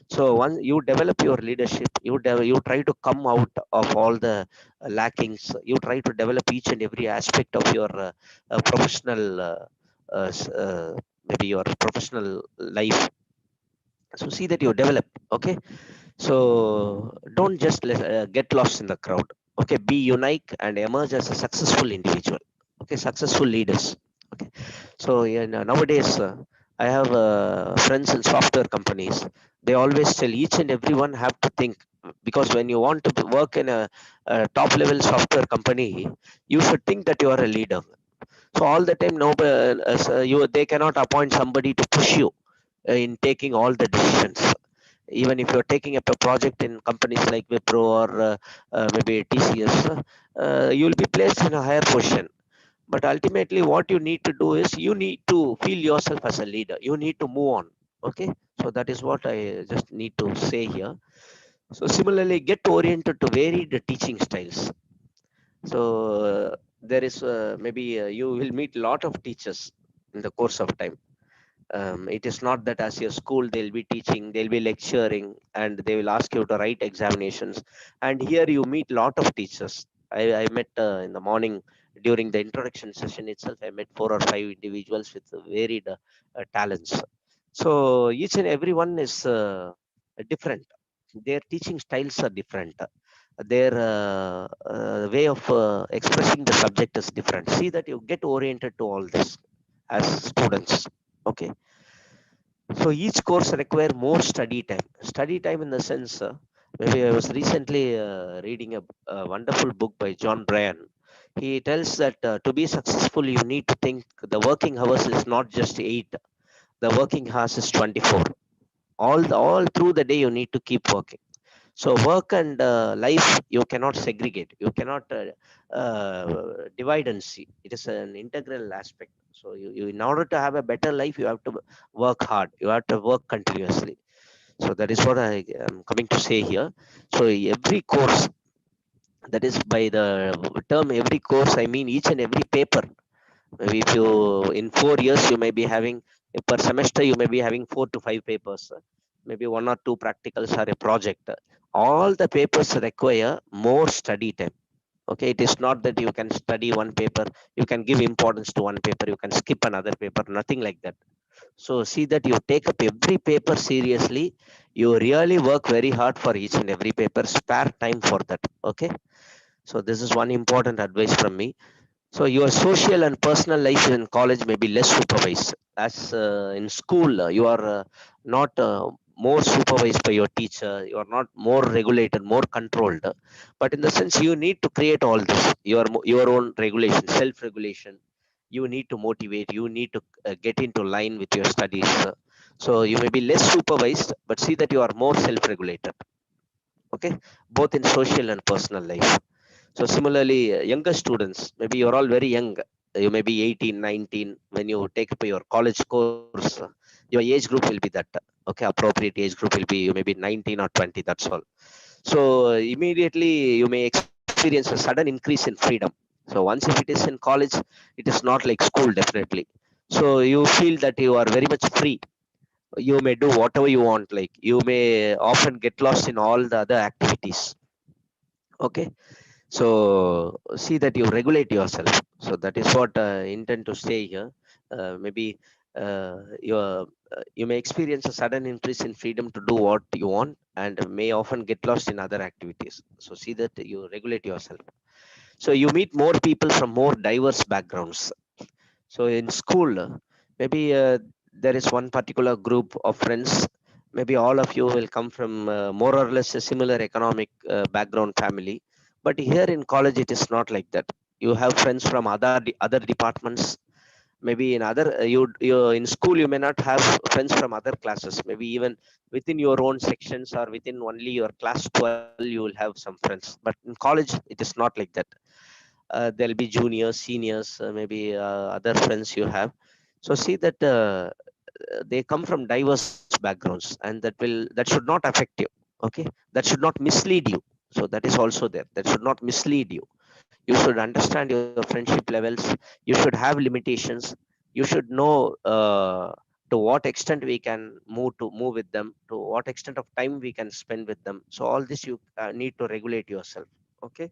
So once you develop your leadership, you try to come out of all the lackings. You try to develop each and every aspect of your professional uh, s- uh, maybe your professional life. So see that you develop. Okay, so don't just get lost in the crowd. Okay, be unique and emerge as a successful individual. Okay, successful leaders. Okay, so nowadays I have friends in software companies. They always tell each and everyone have to think, because when you want to work in a top level software company, you should think that you are a leader. So all the time, no, so they cannot appoint somebody to push you in taking all the decisions. Even if you're taking up a project in companies like Wipro or maybe TCS, you'll be placed in a higher position. But ultimately, what you need to do is you need to feel yourself as a leader. You need to move on. Okay, so that is what I just need to say here. So similarly, get oriented to varied teaching styles. So there is maybe you will meet a lot of teachers in the course of time. It is not that as your school they'll be teaching, they'll be lecturing, and they will ask you to write examinations. And here you meet a lot of teachers. I met in the morning during the introduction session itself. I met 4 or 5 individuals with varied talents. So each and every one is different. Their teaching styles are different. Their way of expressing the subject is different. See that you get oriented to all this as students. Okay, so each course require more study time. Study time in the sense, maybe I was recently reading a wonderful book by John Bryan. He tells that to be successful, you need to think the working hours is not just 8. The working hours is 24. All through the day, you need to keep working. So work and life, you cannot segregate. You cannot divide and see. It is an integral aspect. So in order to have a better life, you have to work hard. You have to work continuously. So that is what I am coming to say here. So every course, that is by the term every course, I mean each and every paper. Maybe if you in 4 years you may be having per semester you may be having 4 to 5 papers. Maybe 1 or 2 practicals are a project. All the papers require more study time. Okay, it is not that you can study one paper, you can give importance to one paper, you can skip another paper, nothing like that. So see that you take up every paper seriously. You really work very hard for each and every paper, spare time for that. Okay, so this is one important advice from me. So your social and personal life in college may be less supervised. As in school, you are not more supervised by your teacher. You are not more regulated, more controlled. But in the sense, you need to create all this, your own regulation, self-regulation. You need to motivate. You need to get into line with your studies. So you may be less supervised, but see that you are more self-regulated. Okay, both in social and personal life. So similarly, younger students, maybe you're all very young. You may be 18, 19 when you take up your college course. Your age group will be that. Okay, appropriate age group will be you may be 19 or 20. That's all. So immediately you may experience a sudden increase in freedom. So once if it is in college, it is not like school definitely. So you feel that you are very much free. You may do whatever you want. Like you may often get lost in all the other activities. Okay, so see that you regulate yourself. So that is what intend to say here. Maybe you may experience a sudden increase in freedom to do what you want and may often get lost in other activities. So see that you regulate yourself. So you meet more people from more diverse backgrounds. So in school, maybe there is one particular group of friends. Maybe all of you will come from more or less a similar economic background family. But here in college, it is not like that. You have friends from other departments. Maybe in other you in school you may not have friends from other classes. Maybe even within your own sections or within only your class 12, you will have some friends. But in college, it is not like that. There'll be juniors, seniors, maybe other friends you have. So see that they come from diverse backgrounds, and that should not affect you. Okay, that should not mislead you. So that is also there. That should not mislead you. You should understand your friendship levels. You should have limitations. You should know to what extent we can move with them, to what extent of time we can spend with them. So all this you need to regulate yourself. Okay,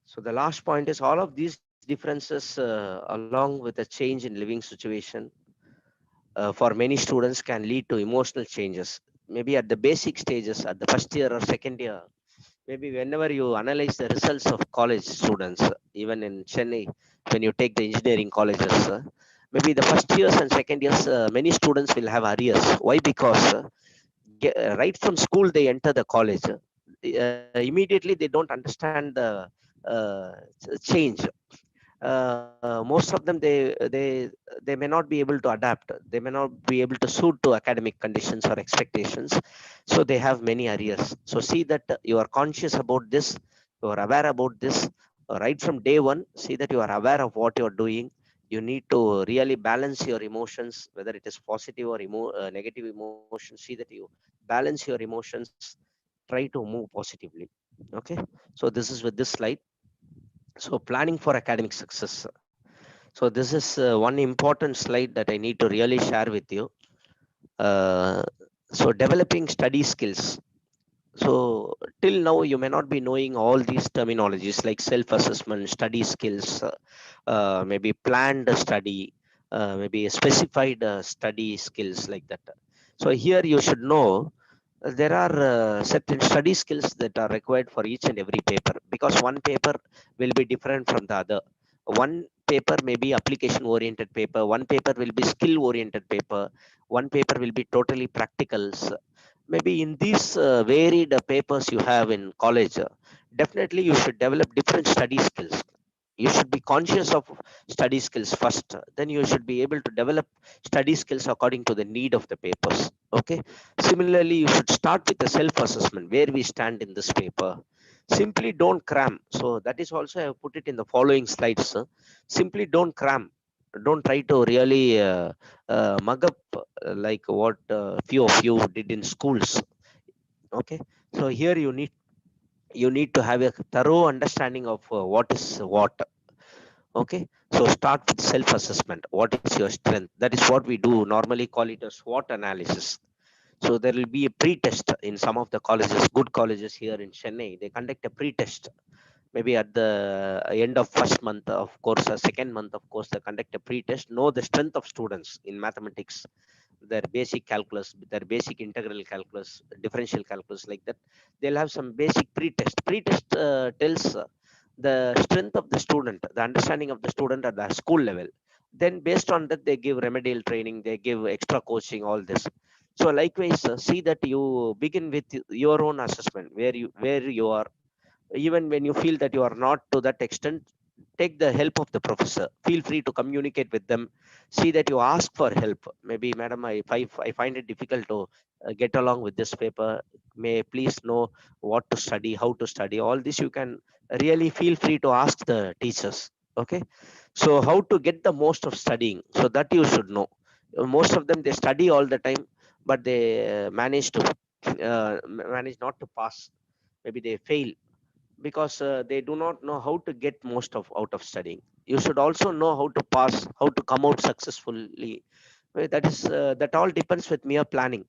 so the last point is all of these differences, along with a change in living situation, for many students can lead to emotional changes. Maybe at the basic stages, at the first year or second year, maybe whenever you analyze the results of college students, even in Chennai, when you take the engineering colleges, maybe the first years and second years, many students will have arrears. Why? Because right from school they enter the college. Immediately they don't understand the change. Most of them they may not be able to adapt. They may not be able to suit to academic conditions or expectations. So they have many arrears. So see that you are conscious about this. You are aware about this right from day one. See that you are aware of what you are doing. You need to really balance your emotions, whether it is positive or negative emotions. See that you balance your emotions. Try to move positively. Okay, so this is with this slide. So planning for academic success. So this is one important slide that I need to really share with you. Uh, so developing study skills. So till now you may not be knowing all these terminologies like self-assessment, study skills, maybe planned study, maybe specified study skills like that. So here you should know there are certain study skills that are required for each and every paper, because one paper will be different from the other. One paper may be application oriented paper, one paper will be skill oriented paper, one paper will be totally practicals. Maybe in these varied papers you have in college, definitely you should develop different study skills. You should be conscious of study skills first, then you should be able to develop study skills according to the need of the papers. Okay, similarly you should start with the self assessment, where we stand in this paper. Simply don't cram. So that is also I have put it in the following slides. Simply don't cram. Don't try to really mug up like what few of you did in schools. Okay, so here you need to have a thorough understanding of what is what. Okay, so start with self assessment. What is your strength? That is what we do normally call it a SWOT analysis. So there will be a pre-test in some of the colleges, good colleges here in Chennai. They conduct a pre-test. Maybe at the end of first month of course, or second month of course, they conduct a pre-test. Know the strength of students in mathematics, their basic calculus, their basic integral calculus, differential calculus, like that. They'll have some basic pre-test. Pre-test tells the strength of the student, the understanding of the student at the school level. Then based on that, they give remedial training, they give extra coaching, all this. So likewise, see that you begin with your own assessment, where you are. Even when you feel that you are not to that extent, take the help of the professor. Feel free to communicate with them. See that you ask for help. Maybe, madam, I find it difficult to get along with this paper. May I please know what to study, how to study. All this you can really feel free to ask the teachers. Okay. So how to get the most of studying, so that you should know. Most of them, they study all the time, but they manage not to pass. Maybe they fail because they do not know how to get most of out of studying. You should also know how to pass, how to come out successfully. That is that all depends with mere planning.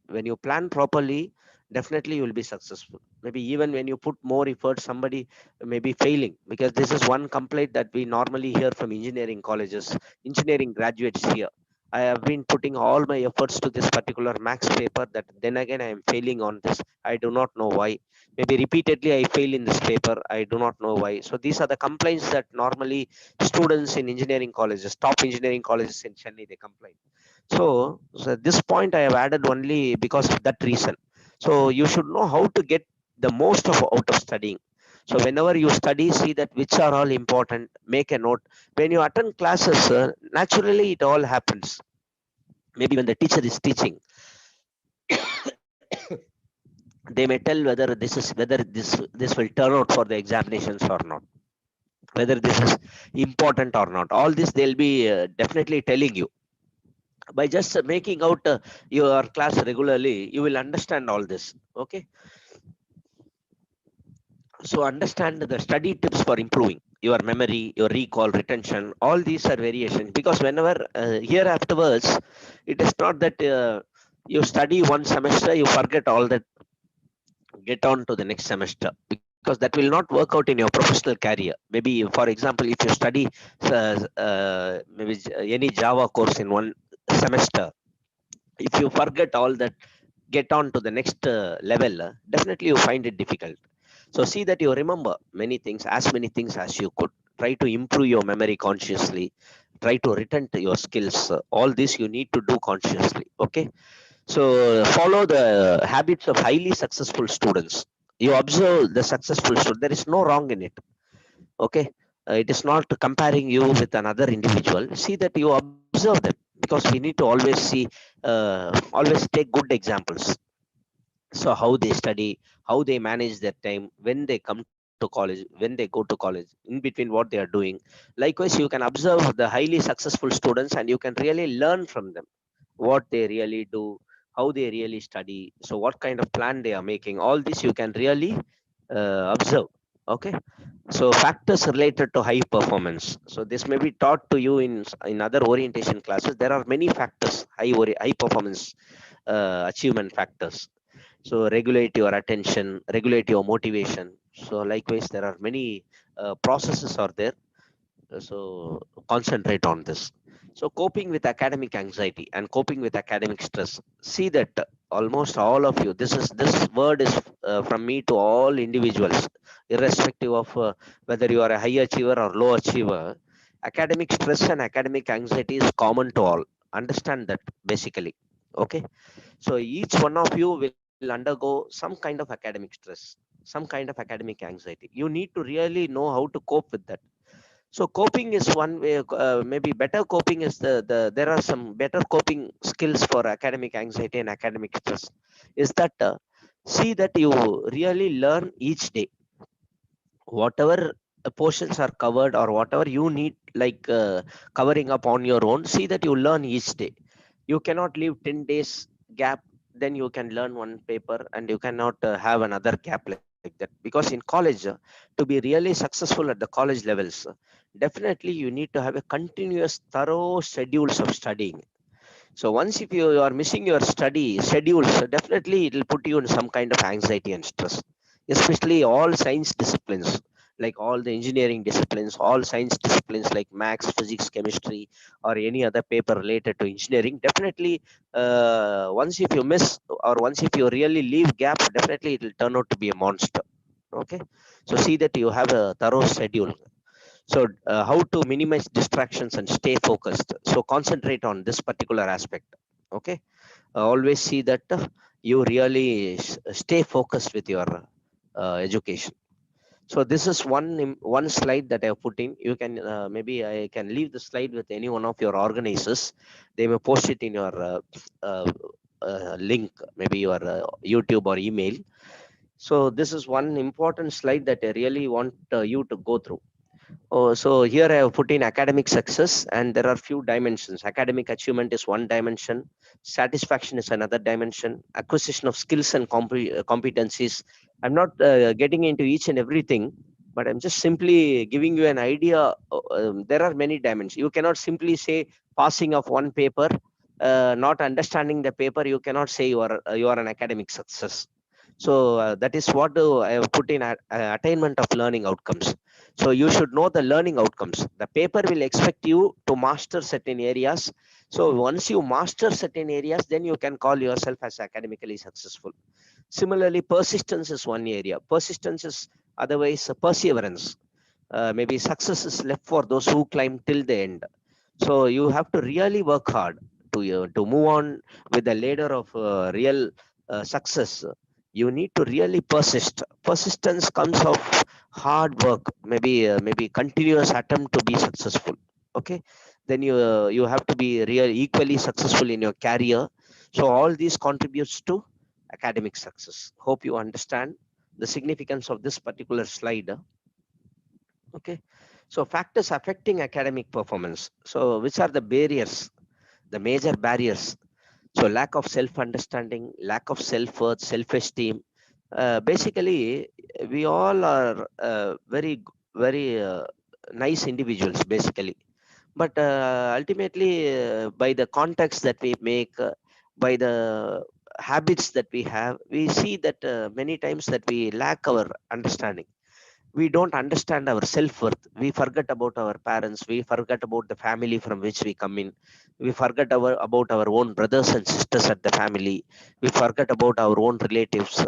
When you plan properly, definitely you will be successful. Maybe even when you put more effort, somebody may be failing, because this is one complaint that we normally hear from engineering colleges, engineering graduates here. I have been putting all my efforts to this particular max paper, that then again I am failing on this. I do not know why. Maybe repeatedly I fail in this paper, I do not know why. So these are the complaints that normally students in engineering colleges, top engineering colleges in Chennai, they complain. So this point I have added only because of that reason. So you should know how to get the most of out of studying. So whenever you study, see that which are all important, make a note. When you attend classes, naturally it all happens. Maybe when the teacher is teaching, they may tell whether this will turn out for the examinations or not, whether this is important or not. All this they'll be definitely telling you. By just making out your class regularly, you will understand all this. Okay. So understand the study tips for improving your memory, your recall, retention. All these are variations, because whenever here afterwards, it is not that you study one semester, you forget all that, get on to the next semester, because that will not work out in your professional career. Maybe, for example, if you study maybe any Java course in one semester, if you forget all that, get on to the next level, definitely you find it difficult. So see that you remember many things as you could. Try to improve your memory consciously. Try to return to your skills. All this you need to do consciously. Okay. So follow the habits of highly successful students. You observe the successful student, there is no wrong in it. Okay. It is not comparing you with another individual. See that you observe them, because we need to always see, always take good examples. So how they study, how they manage their time, when they come to college, when they go to college, in between what they are doing. Likewise, you can observe the highly successful students, and you can really learn from them, what they really do, how they really study, so what kind of plan they are making. All this you can really observe. Okay. So factors related to high performance, so this may be taught to you in other orientation classes. There are many factors, high performance achievement factors. So regulate your attention, regulate your motivation. So likewise, there are many processes are there. So concentrate on this. So coping with academic anxiety and coping with academic stress. See that almost all of you, this word is from me to all individuals, irrespective of whether you are a high achiever or low achiever. Academic stress and academic anxiety is common to all. Understand that basically. Okay. So each one of you will undergo some kind of academic stress, some kind of academic anxiety. You need to really know how to cope with that. So coping is one way. Maybe better coping is there are some better coping skills for academic anxiety and academic stress. Is that see that you really learn each day, whatever portions are covered or whatever you need, like covering up on your own. See that you learn each day. You cannot leave 10 days gap, then you can learn one paper, and you cannot have another gap like that. Because in college, to be really successful at the college levels, definitely you need to have a continuous thorough schedules of studying. So once if you are missing your study schedules, definitely it will put you in some kind of anxiety and stress. Especially all science disciplines, like all the engineering disciplines, all science disciplines like maths, physics, chemistry, or any other paper related to engineering. Definitely, once if you miss, or once if you really leave gap, definitely it will turn out to be a monster. Okay. So see that you have a thorough schedule. So how to minimize distractions and stay focused. So concentrate on this particular aspect. Okay, always see that you really stay focused with your education. So this is one slide that I have put in. You can maybe I can leave the slide with any one of your organizers. They may post it in your uh, link, maybe your YouTube or email. So this is one important slide that I really want you to go through. Oh, so here I have put in academic success, and there are few dimensions. Academic achievement is one dimension, satisfaction is another dimension, acquisition of skills and competencies. I'm not getting into each and everything, but I'm just simply giving you an idea. There are many dimensions. You cannot simply say passing of one paper, not understanding the paper. You cannot say you are an academic success. So that is what I have put in attainment of learning outcomes. So you should know the learning outcomes. The paper will expect you to master certain areas. So once you master certain areas, then you can call yourself as academically successful. Similarly, persistence is one area. Persistence is otherwise perseverance. Maybe success is left for those who climb till the end. So you have to really work hard to move on with the ladder of real success. You need to really persist. Persistence comes of hard work, maybe continuous attempt to be successful. Okay, then you have to be real equally successful in your career. So all these contributes to academic success. Hope you understand the significance of this particular slide. Okay, so factors affecting academic performance. So which are the barriers, the major barriers? So lack of self-understanding, lack of self-worth, self-esteem. Basically, we all are very nice individuals, basically. But ultimately, by the context that we make, by the habits that we have, we see that many times that we lack our understanding. We don't understand our self-worth. We forget about our parents. We forget about the family from which we come in. We forget about our own brothers and sisters at the family. We forget about our own relatives.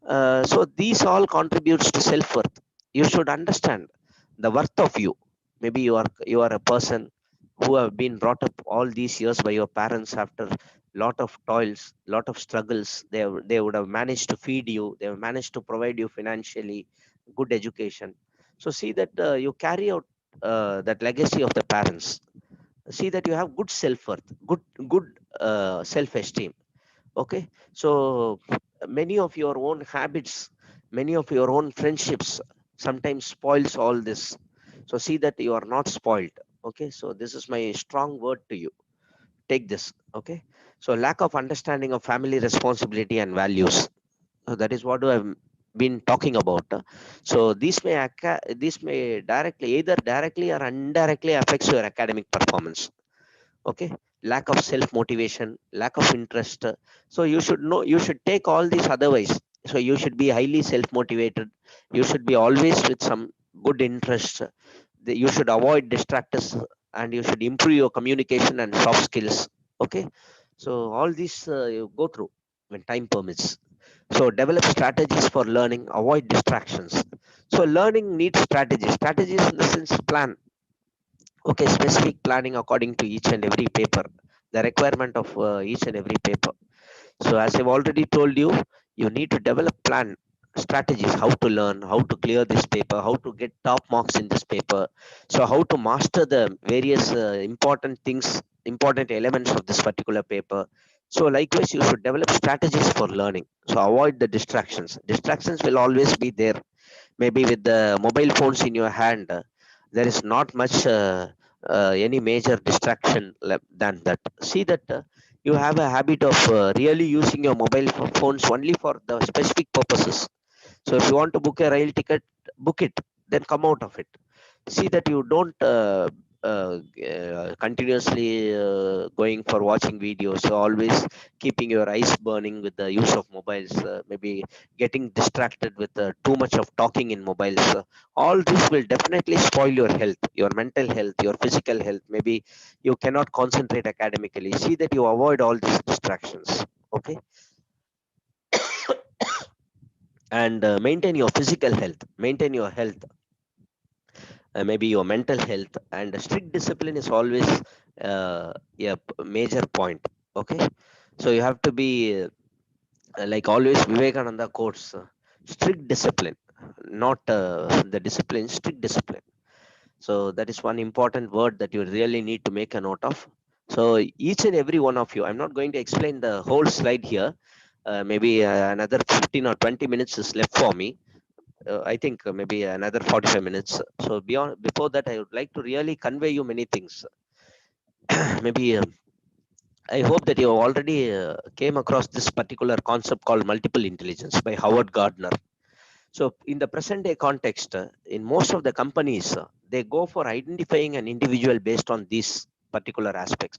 So these all contributes to self-worth. You should understand the worth of you. Maybe you are a person who have been brought up all these years by your parents after lot of toils, lot of struggles. They would have managed to feed you. They have managed to provide you financially good education. So see that you carry out that legacy of the parents. See that you have good self-worth, good self-esteem. Okay, so many of your own habits, many of your own friendships sometimes spoils all this. So see that you are not spoiled. Okay, so this is my strong word to you. Take this. Okay, so lack of understanding of family responsibility and values. That is what I've been talking about. So this may directly, either directly or indirectly, affects your academic performance. Okay, lack of self motivation, lack of interest. So you should know, you should take all these otherwise. So you should be highly self motivated. You should be always with some good interest. You should avoid distractors, and you should improve your communication and soft skills. Okay, so all these you go through when time permits. So develop strategies for learning, avoid distractions. So learning needs strategies. Strategies in the sense plan. Okay, specific planning according to each and every paper, the requirement of each and every paper. So as I've already told you, you need to develop plan strategies, how to learn, how to clear this paper, how to get top marks in this paper. So how to master the various important things, important elements of this particular paper. So likewise, you should develop strategies for learning. So avoid the distractions. Distractions will always be there. Maybe with the mobile phones in your hand, there is not much any major distraction than that. See that you have a habit of really using your mobile phones only for the specific purposes. So if you want to book a rail ticket, book it, then come out of it. See that you don't continuously going for watching videos. So always keeping your eyes burning with the use of mobiles. Maybe getting distracted with too much of talking in mobiles. All this will definitely spoil your health, your mental health, your physical health. Maybe you cannot concentrate academically. See that you avoid all these distractions. Okay, and maintain your physical health, maintain your health, maybe your mental health. And strict discipline is always a major point. Okay, so you have to be like always Vivekananda quotes, strict discipline, not the discipline, strict discipline. So that is one important word that you really need to make a note of. So each and every one of you, I'm not going to explain the whole slide here. Maybe another 15 or 20 minutes is left for me. I think maybe another 45 minutes. So beyond, before that, I would like to really convey you many things. Maybe I hope that you already came across this particular concept called multiple intelligence by Howard Gardner. So in the present day context, in most of the companies, they go for identifying an individual based on these particular aspects.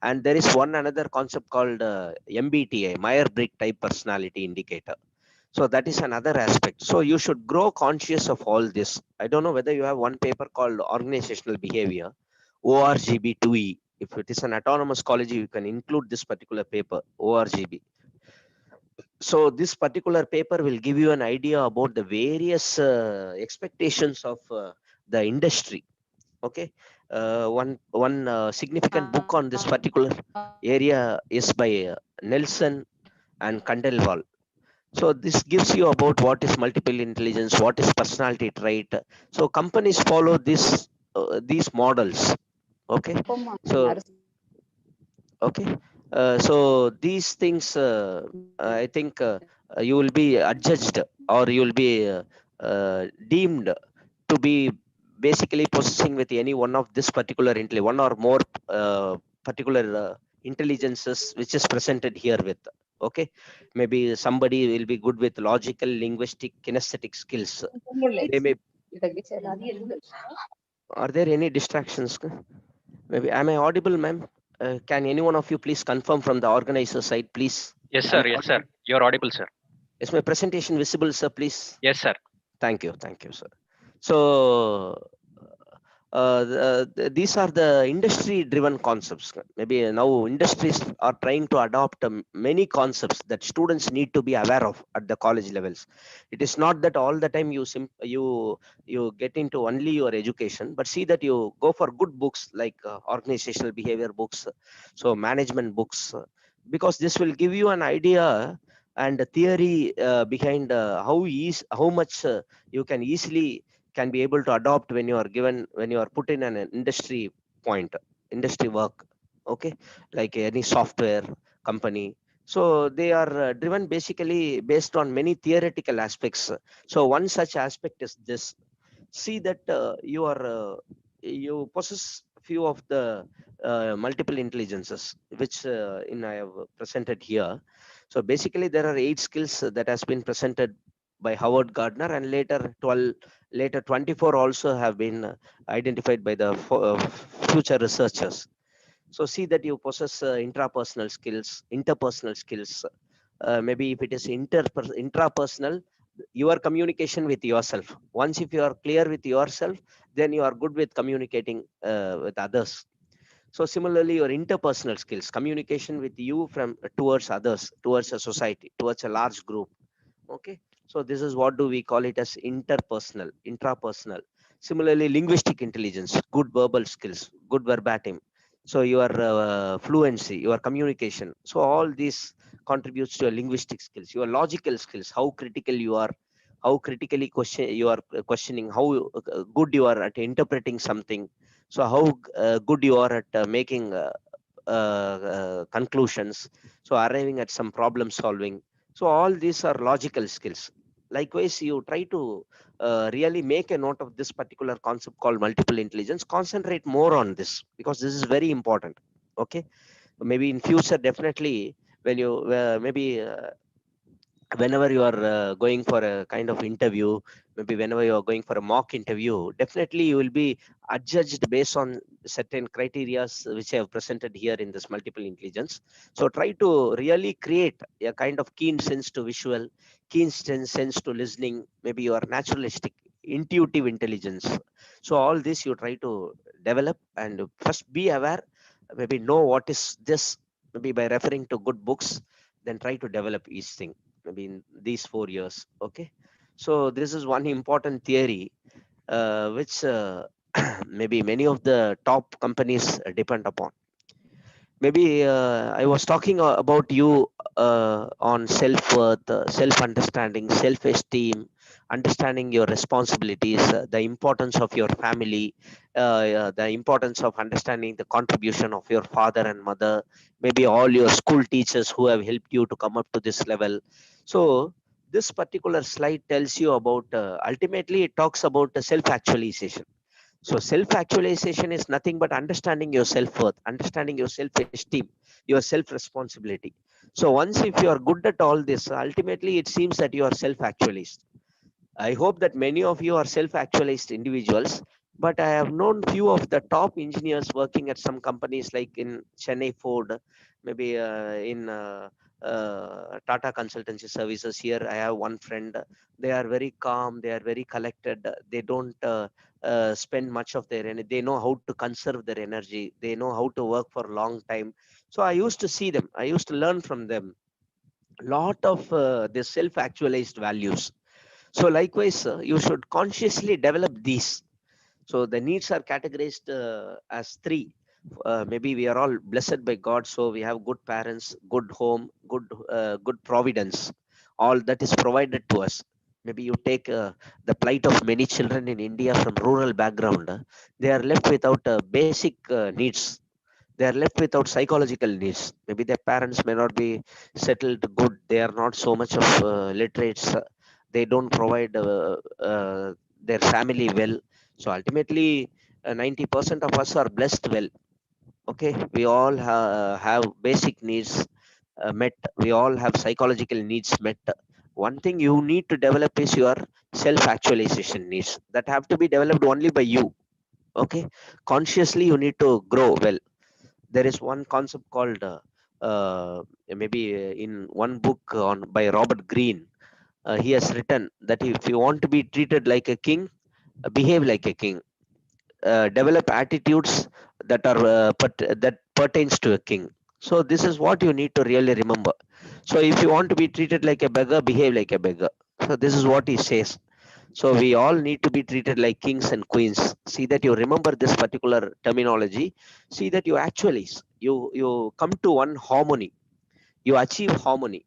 And there is one another concept called MBTI, Meyer-Briggs Type Personality Indicator. So that is another aspect. So you should grow conscious of all this. I don't know whether you have one paper called Organizational Behavior, ORGB2E. If it is an autonomous college, you can include this particular paper, ORGB. So this particular paper will give you an idea about the various expectations of the industry. Okay, one significant book on this particular area is by Nelson and Kandelwal. So this gives you about what is multiple intelligence, what is personality trait. So companies follow this these models. Okay, so okay, so these things, I think you will be adjudged, or you will be deemed to be basically possessing with any one of this particular one or more particular intelligences which is presented here with. Okay, maybe somebody will be good with logical, linguistic, kinesthetic skills. They may. Are there any distractions? Maybe am I audible, ma'am? Can any one of you please confirm from the organizer side, please? Yes, Am sir. I Yes, sir. audible? You're audible, sir. Is my presentation visible, sir? Please. Yes, sir. Thank you, sir. So these are the industry-driven concepts. Maybe now industries are trying to adopt many concepts that students need to be aware of at the college levels. It is not that all the time you get into only your education, but see that you go for good books like organizational behavior books, so management books, because this will give you an idea and a theory behind how much you can easily can be able to adopt when you are given, when you are put in an industry point, industry work. Okay, like any software company. So they are driven basically based on many theoretical aspects. So one such aspect is this: see that you possess few of the multiple intelligences which in I have presented here. So basically there are 8 skills that has been presented by Howard Gardner, and later 12, later 24 also have been identified by the future researchers. So see that you possess intrapersonal skills, interpersonal skills. Maybe if it is intrapersonal, your communication with yourself. Once if you are clear with yourself, then you are good with communicating with others. So similarly, your interpersonal skills, communication with you from towards others, towards a society, towards a large group. Okay, so this is what do we call it as interpersonal, intrapersonal. Similarly, linguistic intelligence, good verbal skills, good verbatim. So your fluency, your communication. So all these contributes to your linguistic skills, your logical skills, how critical you are, how critically you are questioning, how good you are at interpreting something. So how good you are at making conclusions. So arriving at some problem solving. So all these are logical skills. Likewise, you try to really make a note of this particular concept called multiple intelligence. Concentrate more on this because this is very important. Okay, maybe in future, definitely when you maybe whenever you are going for a kind of interview, maybe whenever you are going for a mock interview, definitely you will be adjudged based on certain criteria which I have presented here in this multiple intelligence. So try to really create a kind of keen sense to visual, keen sense to listening, maybe your naturalistic intuitive intelligence. So all this you try to develop, and first be aware, maybe know what is this, maybe by referring to good books, then try to develop each thing maybe in these 4 years. Okay, so this is one important theory which maybe many of the top companies depend upon. maybe I was talking about you on self-worth, self-understanding, self-esteem, understanding your responsibilities, the importance of your family, the importance of understanding the contribution of your father and mother, maybe all your school teachers who have helped you to come up to this level. So this particular slide tells you about, ultimately it talks about the self-actualization. So self-actualization is nothing but understanding your self-worth, understanding your self-esteem, your self-responsibility. So once if you are good at all this, ultimately it seems that you are self-actualized. I hope that many of you are self-actualized individuals, but I have known few of the top engineers working at some companies like in Chennai Ford, maybe in Tata Consultancy Services. Here, I have one friend. They are very calm. They are very collected. They don't spend much of their energy. They know how to conserve their energy. They know how to work for a long time. So I used to see them. I used to learn from them. Lot of the self-actualized values. So likewise, you should consciously develop these. So the needs are categorized as three. Maybe we are all blessed by God, so we have good parents, good home, good providence. All that is provided to us. Maybe you take the plight of many children in India from rural background. They are left without basic needs. They are left without psychological needs. Maybe their parents may not be settled good. They are not so much of literates. They don't provide their family well. So ultimately 90% of us are blessed well. Okay, we all have basic needs met. We all have psychological needs met. One thing you need to develop is your self actualization needs that have to be developed only by you. Okay, consciously you need to grow well. There is one concept called uh, maybe in one book on by Robert Greene. He has written that if you want to be treated like a king, behave like a king. Develop attitudes that pertains to a king. So this is what you need to really remember. So if you want to be treated like a beggar, behave like a beggar. So this is what he says. So we all need to be treated like kings and queens. See that you remember this particular terminology. See that you actualize. You come to one harmony. You achieve harmony.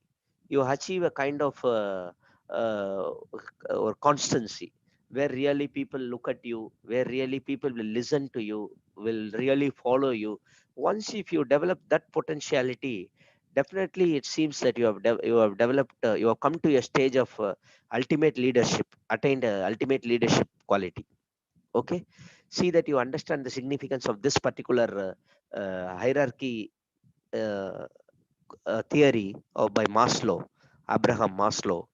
You achieve a kind of uh, or constancy where really people look at you, where really people will listen to you, will really follow you. Once if you develop that potentiality, definitely it seems that you have developed, you have come to a stage of ultimate leadership, attained ultimate leadership quality. Okay, see that you understand the significance of this particular hierarchy uh, theory of by Maslow, Abraham Maslow.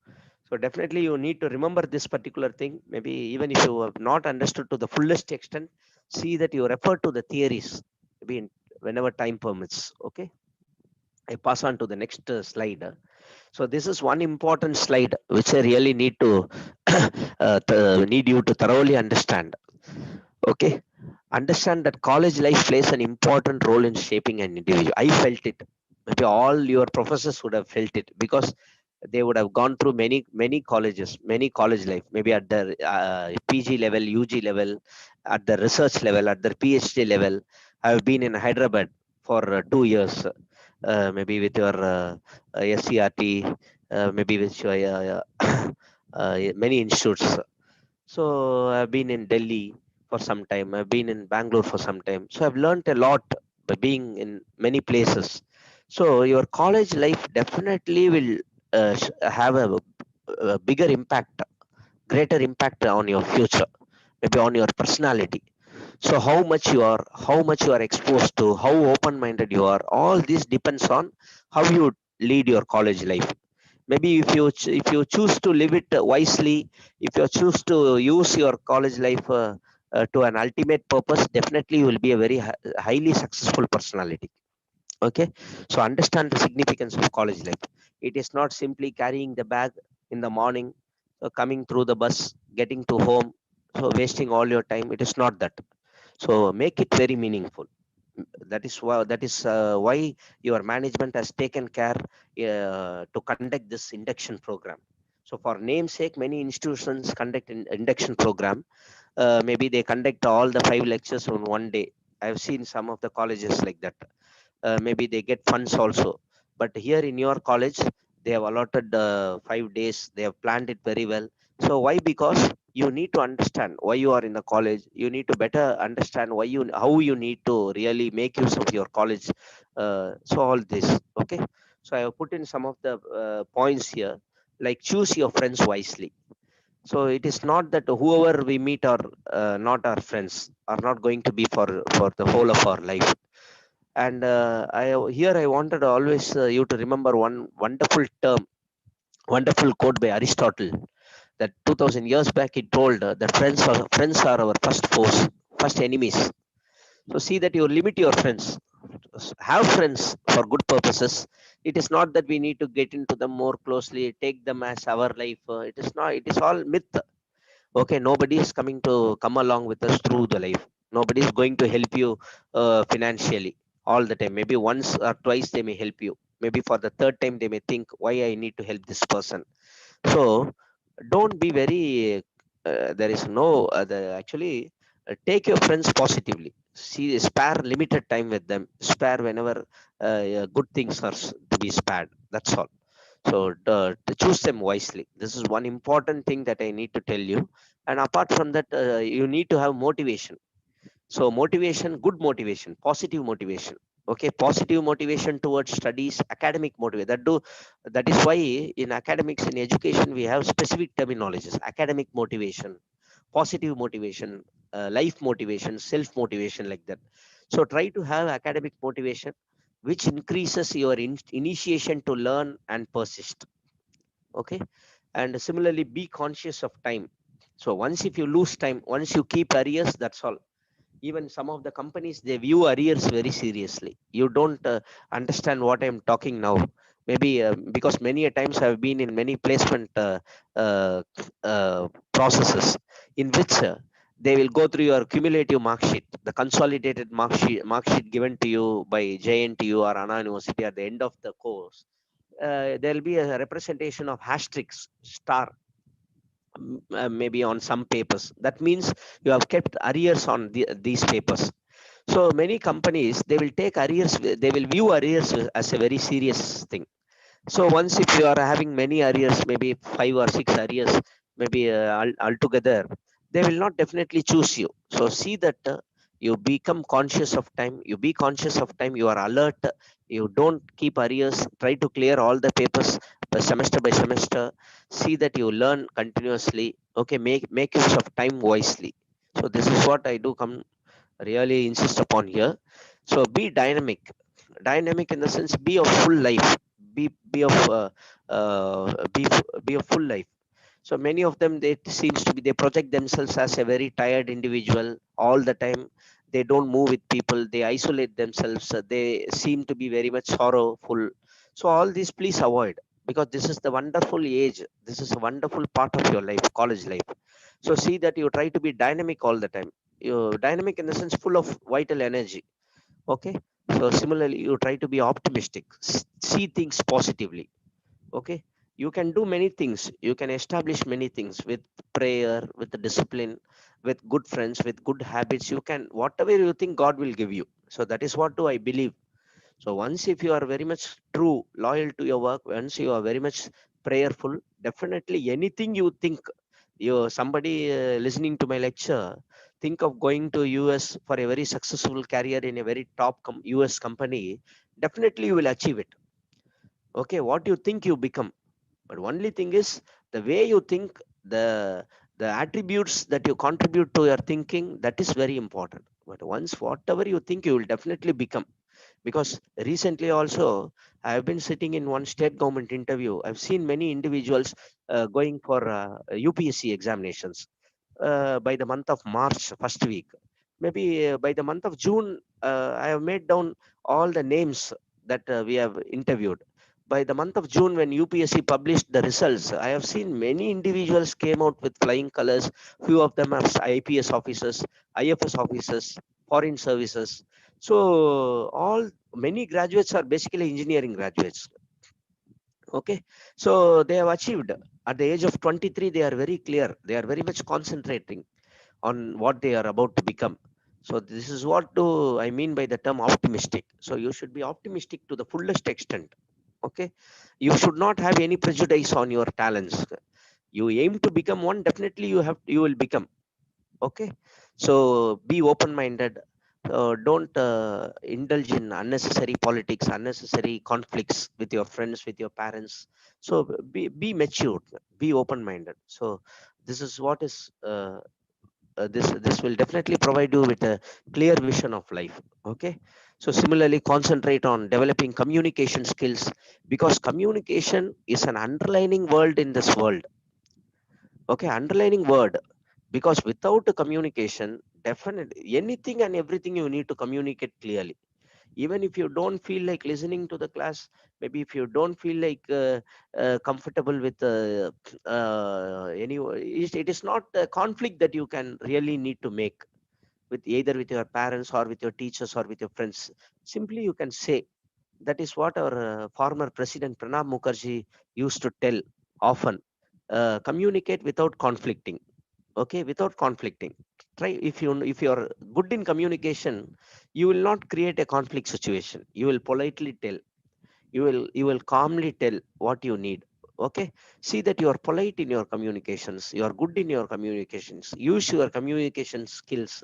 So definitely you need to remember this particular thing. Maybe even if you have not understood to the fullest extent, see that you refer to the theories, maybe whenever time permits. Okay, I pass on to the next slide. So this is one important slide which I really need to need you to thoroughly understand. Okay, understand that college life plays an important role in shaping an individual. I felt it. Maybe all your professors would have felt it because they would have gone through many colleges, many college life. Maybe at the PG level, UG level, at the research level, at the PhD level. I have been in Hyderabad for 2 years. Maybe with your SCRT, maybe with your many institutes. So I've been in Delhi for some time. I've been in Bangalore for some time. So I've learned a lot by being in many places. So your college life definitely will have a bigger impact, greater impact on your future, maybe on your personality. So how much you are exposed to, how open-minded you are, all this depends on how you lead your college life. Maybe if you choose to live it wisely, if you choose to use your college life to an ultimate purpose, definitely you will be a very highly successful personality. Okay, so understand the significance of college life. It is not simply carrying the bag in the morning, coming through the bus, getting to home, so wasting all your time. It is not that. So make it very meaningful. That is why your management has taken care to conduct this induction program. So for namesake, many institutions conduct an induction program. Maybe they conduct all the 5 lectures on one day. I've seen some of the colleges like that. maybe they get funds also. But here in your college, they have allotted 5 days. They have planned it very well. So why? Because you need to understand why you are in the college. You need to better understand how you need to really make use of your college. So all this, okay. So I have put in some of the points here, like choose your friends wisely. So it is not that whoever we meet are not our friends, are not going to be for the whole of our life. And here I wanted always you to remember one wonderful quote by Aristotle, that 2000 years back he told that friends are our first foes, first enemies. So see that you limit your friends. Have friends for good purposes. It is not that we need to get into them more closely, take them as our life. It is not. It is all myth. Okay, nobody is coming to come along with us through the life. Nobody is going to help you financially all the time. Maybe once or twice they may help you. Maybe for the third time they may think, why I need to help this person. So don't be very there is no actually take your friends positively. See, spare limited time with them, spare whenever good things are to be spared. That's all. So to choose them wisely, this is one important thing that I need to tell you. And apart from that, you need to have motivation. So motivation, good motivation, positive motivation. Okay, positive motivation towards studies, academic motivation. That is why in academics, in education, we have specific terminologies: academic motivation, positive motivation, life motivation, self motivation, like that. So try to have academic motivation, which increases your initiation to learn and persist. Okay. And similarly, be conscious of time. So once if you lose time, once you keep arrears, that's all. Even some of the companies, they view arrears very seriously. You don't understand what I'm talking now. Maybe because many a times I've been in many placement uh, processes in which they will go through your cumulative mark sheet, the consolidated mark sheet given to you by JNTU or Anna University at the end of the course. There will be a representation of asterisk star, maybe on some papers. That means you have kept arrears on these papers. So many companies, they will take arrears, they will view arrears as a very serious thing. So once if you are having many arrears, maybe 5 or 6 arrears, maybe altogether, they will not definitely choose you. So see that you become conscious of time. You be conscious of time. You are alert. You don't keep arrears. Try to clear all the papers by semester by semester. See that you learn continuously. Okay, make use of time wisely. So this is what I do come really insist upon here. So be dynamic in the sense, be of full life, be of be of full life. So many of them, they seems to be, they project themselves as a very tired individual all the time. They don't move with people, they isolate themselves, they seem to be very much sorrowful. So all these please avoid, because this is the wonderful age, this is a wonderful part of your life, college life. So see that you try to be dynamic all the time. You dynamic in the sense, full of vital energy. Okay. So similarly, you try to be optimistic, see things positively. Okay. You can do many things, you can establish many things with prayer, with the discipline, with good friends, with good habits. You can, whatever you think, God will give you. So that is what do I believe. So once if you are very much true, loyal to your work, once you are very much prayerful, definitely anything you think, you somebody listening to my lecture, think of going to US for a very successful career in a very top US company, definitely you will achieve it. Okay, what you think you become. But only thing is, the way you think, the the attributes that you contribute to your thinking, that is very important. But once whatever you think, you will definitely become. Because recently also, I have been sitting in one state government interview. I've seen many individuals going for UPSC examinations by the month of March first week. Maybe by the month of June, I have made down all the names that we have interviewed. By the month of June, when UPSC published the results, I have seen many individuals came out with flying colors. Few of them are IPS officers, IFS officers, foreign services. So all many graduates are basically engineering graduates. Okay. So they have achieved at the age of 23. They are very clear, they are very much concentrating on what they are about to become. So this is what do I mean by the term optimistic. So you should be optimistic to the fullest extent. Okay, you should not have any prejudice on your talents. You aim to become one, definitely you will become. Okay, so be open-minded. Don't indulge in unnecessary politics, unnecessary conflicts with your friends, with your parents. So be matured, be open-minded. So this is what is this will definitely provide you with a clear vision of life. Okay, so similarly concentrate on developing communication skills, because communication is an underlining word in this world. Okay, underlining word, because without the communication, definitely anything and everything you need to communicate clearly. Even if you don't feel like listening to the class, maybe if you don't feel like comfortable with any, it is not a conflict that you can really need to make with either with your parents or with your teachers or with your friends. Simply you can say. That is what our former president Pranab Mukherjee used to tell often. Communicate without conflicting. Okay, without conflicting. Try, if you're good in communication, you will not create a conflict situation. You will politely tell, you will calmly tell what you need. Okay, see that you are polite in your communications, you are good in your communications, use your communication skills,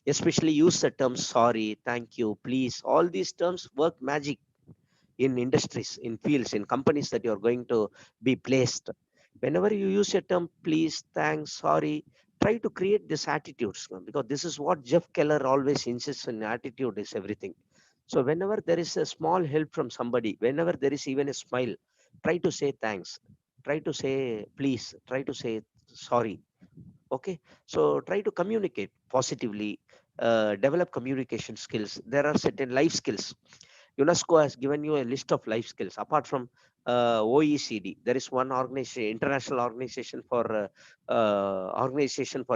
especially use the terms sorry, thank you, please. All these terms work magic in industries, in fields, in companies that you're going to be placed. Whenever you use a term please, thanks, sorry, try to create this attitudes, because this is what Jeff Keller always insists in. Attitude is everything. So whenever there is a small help from somebody, whenever there is even a smile, try to say thanks, try to say please, try to say sorry. Okay, so try to communicate positively, develop communication skills. There are certain life skills. UNESCO has given you a list of life skills. Apart from OECD, there is one organization, international organization for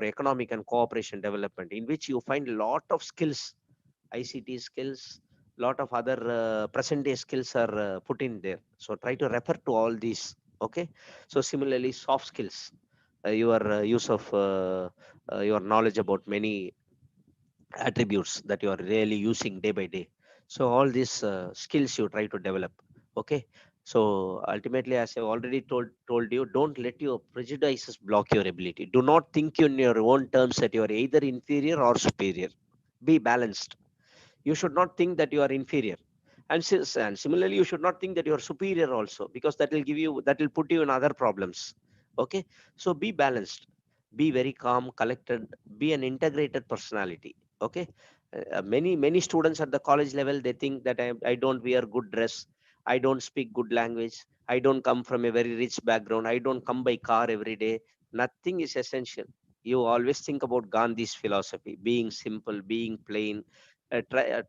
economic and cooperation development, in which you find a lot of skills, ICT skills, lot of other present day skills are put in there. So try to refer to all these. Okay, so similarly soft skills, your use of your knowledge about many attributes that you are really using day by day. So all these skills you try to develop. Okay, so ultimately, as I already told you, don't let your prejudices block your ability. Do not think in your own terms that you are either inferior or superior. Be balanced. You should not think that you are inferior, and similarly you should not think that you are superior also, because that will put you in other problems. Okay, so be balanced, be very calm, collected, be an integrated personality. Okay, many students at the college level, they think that I don't wear good dress, I don't speak good language, I don't come from a very rich background, I don't come by car every day. Nothing is essential. You always think about Gandhi's philosophy, being simple, being plain. There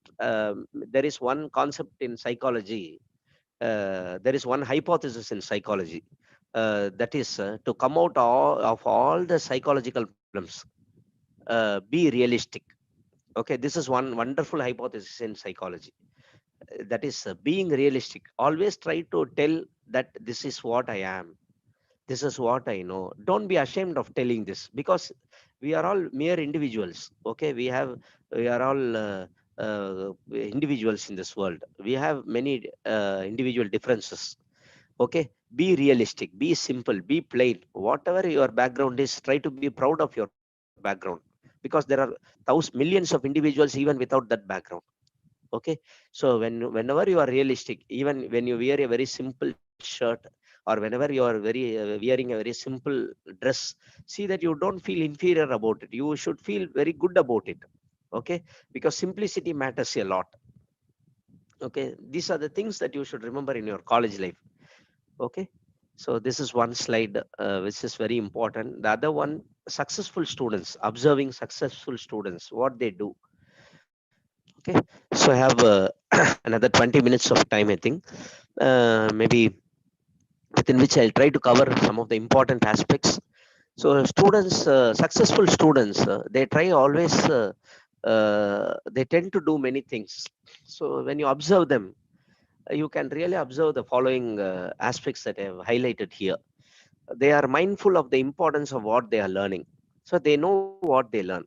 is one concept in psychology, there is one hypothesis in psychology, that is to come out of all the psychological problems, be realistic. Okay, this is one wonderful hypothesis in psychology. That is being realistic. Always try to tell that this is what I am, this is what I know. Don't be ashamed of telling this, because we are all mere individuals. Okay, we are all individuals in this world. We have many individual differences. Okay, be realistic, be simple, be plain. Whatever your background is, try to be proud of your background, because there are millions of individuals even without that background. Okay, so whenever you are realistic, even when you wear a very simple shirt, or whenever you are wearing a very simple dress, see that you don't feel inferior about it. You should feel very good about it. Okay, because simplicity matters a lot. Okay, these are the things that you should remember in your college life. Okay, so this is one slide which is very important. The other one, successful students, observing successful students, what they do. Okay, so I have another 20 minutes of time, I think, maybe, within which I'll try to cover some of the important aspects. So students, successful students, they try always, they tend to do many things. So when you observe them, you can really observe the following aspects that I have highlighted here. They are mindful of the importance of what they are learning. So they know what they learn.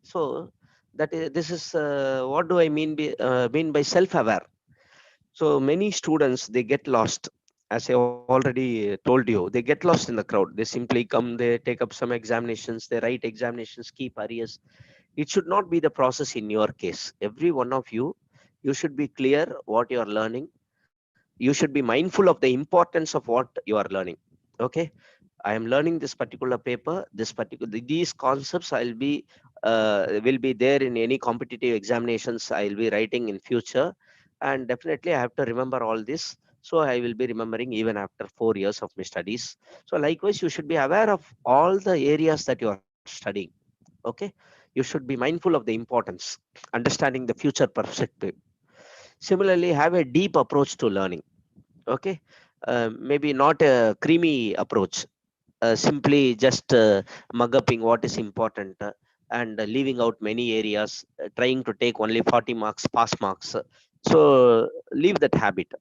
So That is, this is what do I mean by self-aware. So many students, they get lost. As I already told you, they get lost in the crowd. They simply come, they take up some examinations, they write examinations, keep arrears. It should not be the process in your case. Every one of you, you should be clear what you are learning. You should be mindful of the importance of what you are learning. Okay, I am learning this particular paper, these concepts will be there in any competitive examinations I'll be writing in future, and definitely I have to remember all this. So I will be remembering even after 4 years of my studies. So likewise, you should be aware of all the areas that you are studying. Okay, you should be mindful of the importance, understanding the future perspective. Similarly, have a deep approach to learning. Okay, maybe not a creamy approach, simply just mug upping what is important, and leaving out many areas, trying to take only 40 marks pass marks. So leave that habit.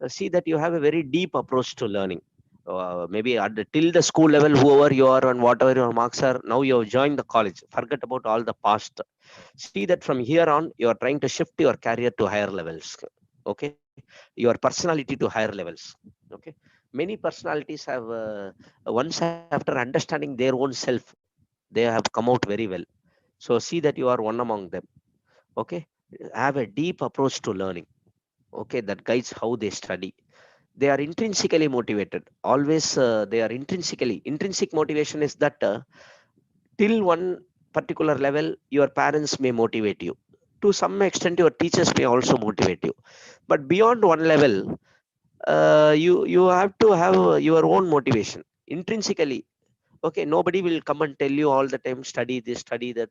See that you have a very deep approach to learning. Maybe till the school level, whoever you are and whatever your marks are, now you have joined the college, forget about all the past. See that from here on you are trying to shift your career to higher levels. Okay, your personality to higher levels. Okay, many personalities have once after understanding their own self, they have come out very well. So see that you are one among them. Okay, have a deep approach to learning. Okay, that guides how they study. They are intrinsically motivated always. They are intrinsic motivation is that till one particular level your parents may motivate you, to some extent your teachers may also motivate you, but beyond one level, you have to have your own motivation intrinsically. Okay, nobody will come and tell you all the time study this, study that,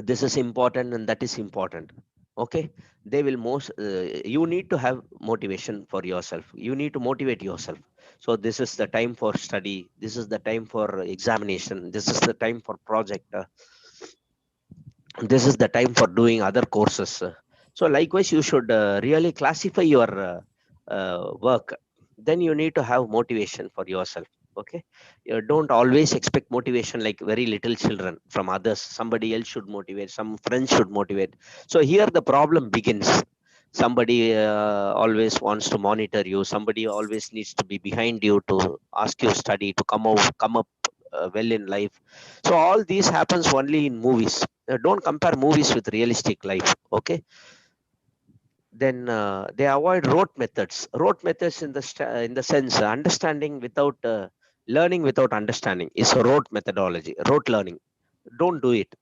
this is important and that is important. Okay, they will most you need to have motivation for yourself. You need to motivate yourself. So this is the time for study, this is the time for examination, this is the time for project, this is the time for doing other courses. So likewise, you should really classify your work. Then you need to have motivation for yourself. Okay, you don't always expect motivation like very little children from others. Somebody else should motivate, some friends should motivate. So here the problem begins. Somebody always wants to monitor you, somebody always needs to be behind you to ask you study to come up well in life. So all these happens only in movies. Don't compare movies with realistic life. Okay, then they avoid rote methods. Rote methods in in the sense, understanding without learning without understanding is a rote methodology, rote learning. Don't do it.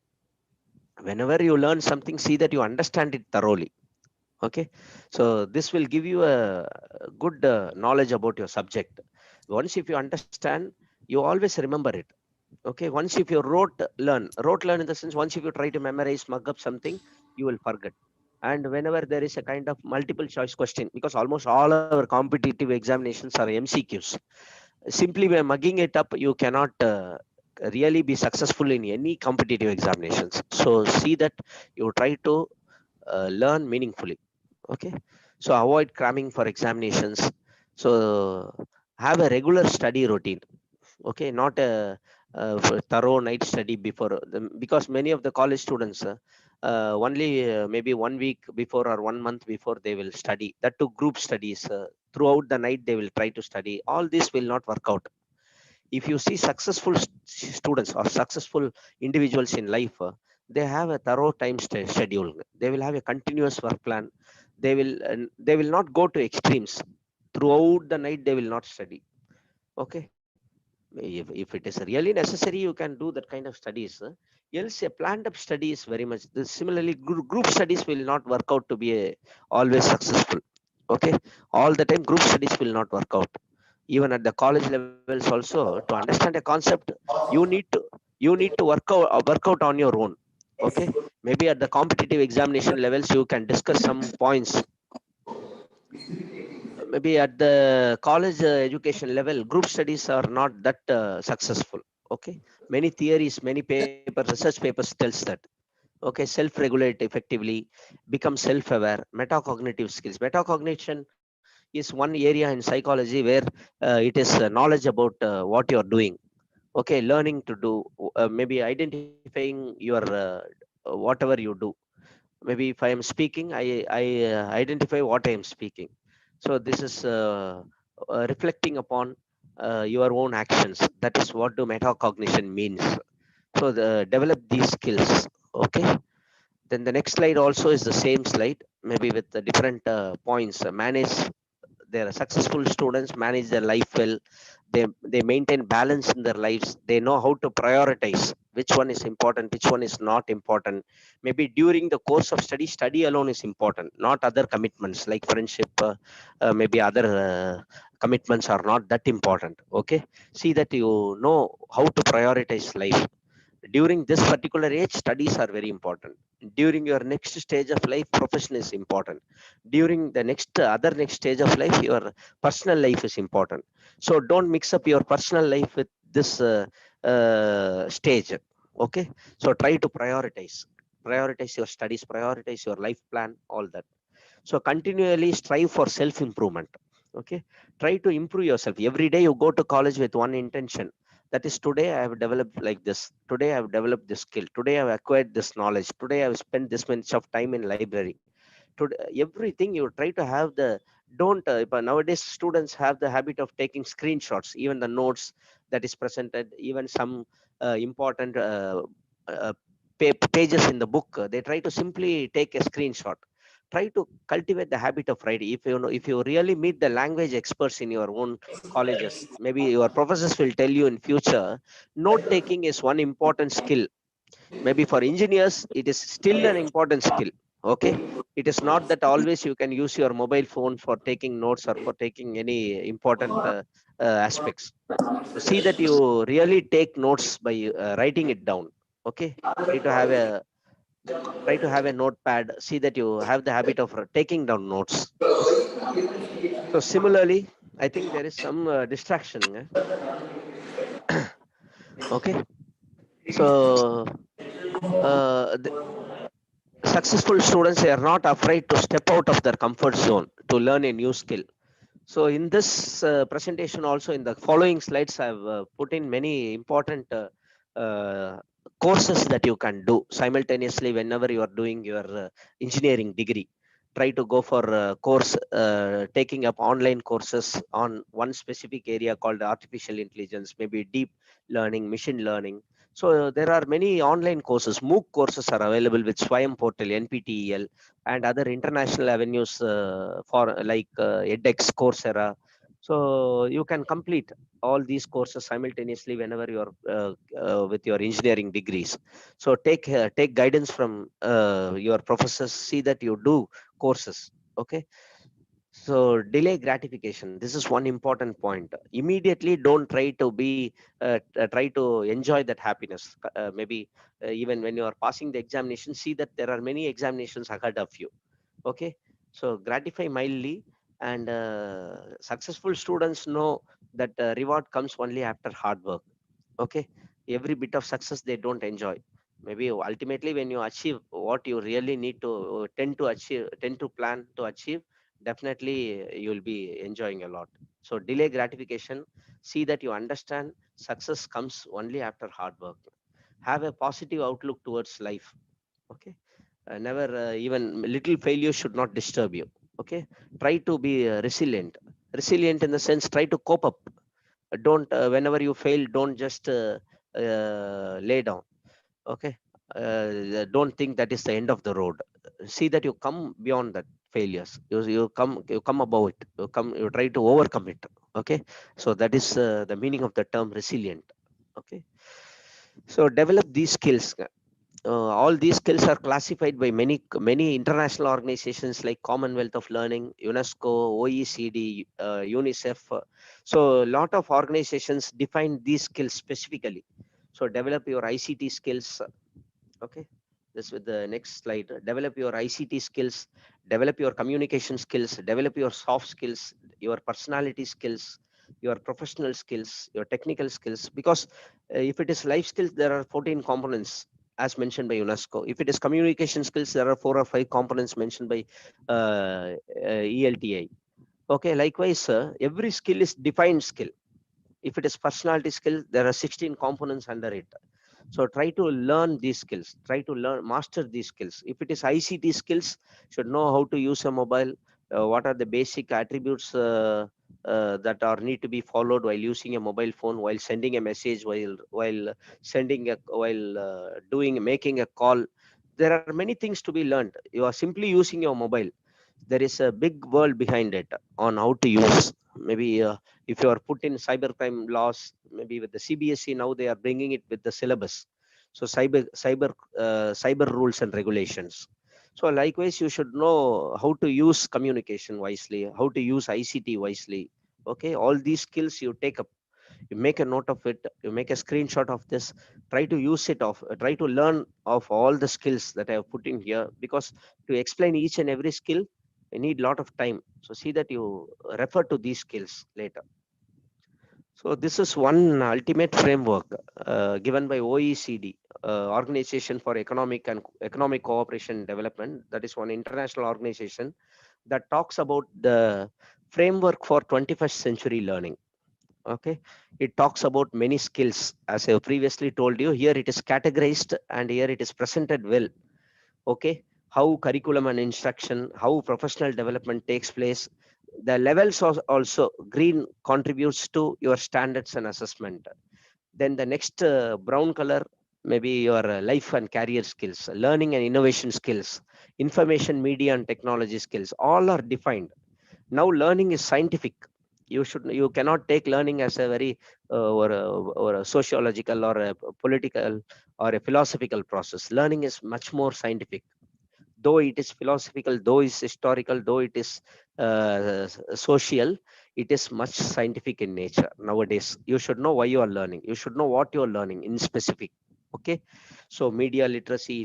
Whenever you learn something, see that you understand it thoroughly. Okay, so this will give you a good knowledge about your subject. Once if you understand, you always remember it. Okay, once if you rote learn in the sense, once if you try to memorize, mug up something, you will forget. And whenever there is a kind of multiple choice question, because almost all our competitive examinations are MCQs, simply by mugging it up you cannot really be successful in any competitive examinations. So see that you try to learn meaningfully. Okay, so avoid cramming for examinations. So have a regular study routine. Okay, not a thorough night study before because many of the college students only maybe 1 week before or 1 month before they will study, that to group studies. Throughout the night they will try to study. All this will not work out. If you see successful students or successful individuals in life, they have a thorough time schedule. They will have a continuous work plan. They will not go to extremes. Throughout the night they will not study. Okay, if it is really necessary, you can do that kind of studies. Else a planned up study is very much similarly. Group studies will not work out to be always successful. Okay, all the time group studies will not work out. Even at the college levels also, to understand a concept, you need to work out on your own. Okay, maybe at the competitive examination levels you can discuss some points. Maybe at the college education level, group studies are not that successful. Okay, many theories, many papers, research papers tells that. Okay, self-regulate effectively, become self-aware, metacognitive skills. Metacognition is one area in psychology where it is knowledge about what you're doing. Okay, learning to do, maybe identifying your whatever you do. Maybe if I am speaking, I identify what I am speaking. So this is reflecting upon your own actions. That is what do metacognition means. So develop these skills. Okay, then the next slide also is the same slide, maybe with the different points. Manage their successful students manage their life well. They maintain balance in their lives. They know how to prioritize which one is important, which one is not important. Maybe during the course of study alone is important, not other commitments like friendship. Maybe other commitments are not that important. Okay, see that you know how to prioritize life. During this particular age, studies are very important. During your next stage of life, profession is important. During the next other next stage of life, your personal life is important. So don't mix up your personal life with this stage. Okay, so try to prioritize your studies, prioritize your life plan, all that. So continually strive for self improvement. Okay, try to improve yourself every day. You go to college with one intention, that is, today I have developed like this, today I have developed this skill, today I have acquired this knowledge, today I have spent this much of time in library. Today everything you try to have the, don't but nowadays students have the habit of taking screenshots, even the notes that is presented, even some important uh, pages in the book. They try to simply take a screenshot. Try to cultivate the habit of writing. If you know, if you really meet the language experts in your own colleges, maybe your professors will tell you in future, note taking is one important skill. Maybe for engineers it is still an important skill. Okay, it is not that always you can use your mobile phone for taking notes or for taking any important aspects. So see that you really take notes by writing it down. Okay, try to have a try to have a notepad. See that you have the habit of taking down notes. Okay, so similarly, I think there is some distraction. Okay, so the successful students, they are not afraid to step out of their comfort zone to learn a new skill. So in this presentation, also in the following slides, I've put in many important uh, courses that you can do simultaneously whenever you are doing your engineering degree. Try to go for a course, taking up online courses on one specific area called artificial intelligence, maybe deep learning, machine learning. So there are many online courses. MOOC courses are available with Swayam portal, NPTEL, and other international avenues for like edX, Coursera. So you can complete all these courses simultaneously whenever you are with your engineering degrees. So take guidance from your professors. See that you do courses. Okay. So delay gratification. This is one important point. Immediately, don't try to be try to enjoy that happiness. Maybe even when you are passing the examination, see that there are many examinations ahead of you. Okay, so gratify mildly. And successful students know that reward comes only after hard work. Okay, every bit of success they don't enjoy. Maybe ultimately when you achieve what you really need to tend to plan to achieve, definitely you will be enjoying a lot. So delay gratification. See that you understand success comes only after hard work. Have a positive outlook towards life. Okay, never even little failure should not disturb you. Okay, try to be resilient in the sense, try to cope up. Don't whenever you fail, don't just lay down. Okay, don't think that is the end of the road. See that you come beyond that failures. You come above it. You try to overcome it. Okay, so that is the meaning of the term resilient. Okay, so develop these skills. All these skills are classified by many international organizations like Commonwealth of Learning, UNESCO, OECD, UNICEF. So a lot of organizations define these skills specifically. So develop your ICT skills. Okay, this with the next slide. Develop your ICT skills, develop your communication skills, develop your soft skills, your personality skills, your professional skills, your technical skills. Because if it is life skills, there are 14 components as mentioned by UNESCO. If it is communication skills, there are 4 or 5 components mentioned by ELTA. Okay, likewise every skill is defined skill. If it is personality skill, there are 16 components under it. So try to learn these skills, try to learn, master these skills. If it is ICT skills, should know how to use a mobile, what are the basic attributes that are need to be followed while using a mobile phone, while sending a message, while making a call. There are many things to be learned. You are simply using your mobile. There is a big world behind it on how to use. Maybe if you are put in cybercrime laws, maybe with the CBSE now they are bringing it with the syllabus. So cyber rules and regulations. So likewise, you should know how to use communication wisely, how to use ICT wisely. Okay, all these skills you take up, you make a note of it, you make a screenshot of this, try to use it of, try to learn of all the skills that I have put in here, because to explain each and every skill, you need a lot of time. So see that you refer to these skills later. So this is one ultimate framework given by OECD, Organization for Economic Cooperation and Development. That is one international organization that talks about the framework for 21st century learning. Okay, it talks about many skills. As I previously told you, here it is categorized and here it is presented well. Okay, how curriculum and instruction, how professional development takes place. The levels also green contributes to your standards and assessment. Then the next brown color, maybe your life and career skills, learning and innovation skills, information media and technology skills, all are defined. Now learning is scientific. You cannot take learning as a very or a sociological or a political or a philosophical process. Learning is much more scientific, though it is philosophical, though it is historical, though it is social. It is much scientific in nature nowadays. You should know why you are learning, you should know what you are learning in specific. Okay, so media literacy,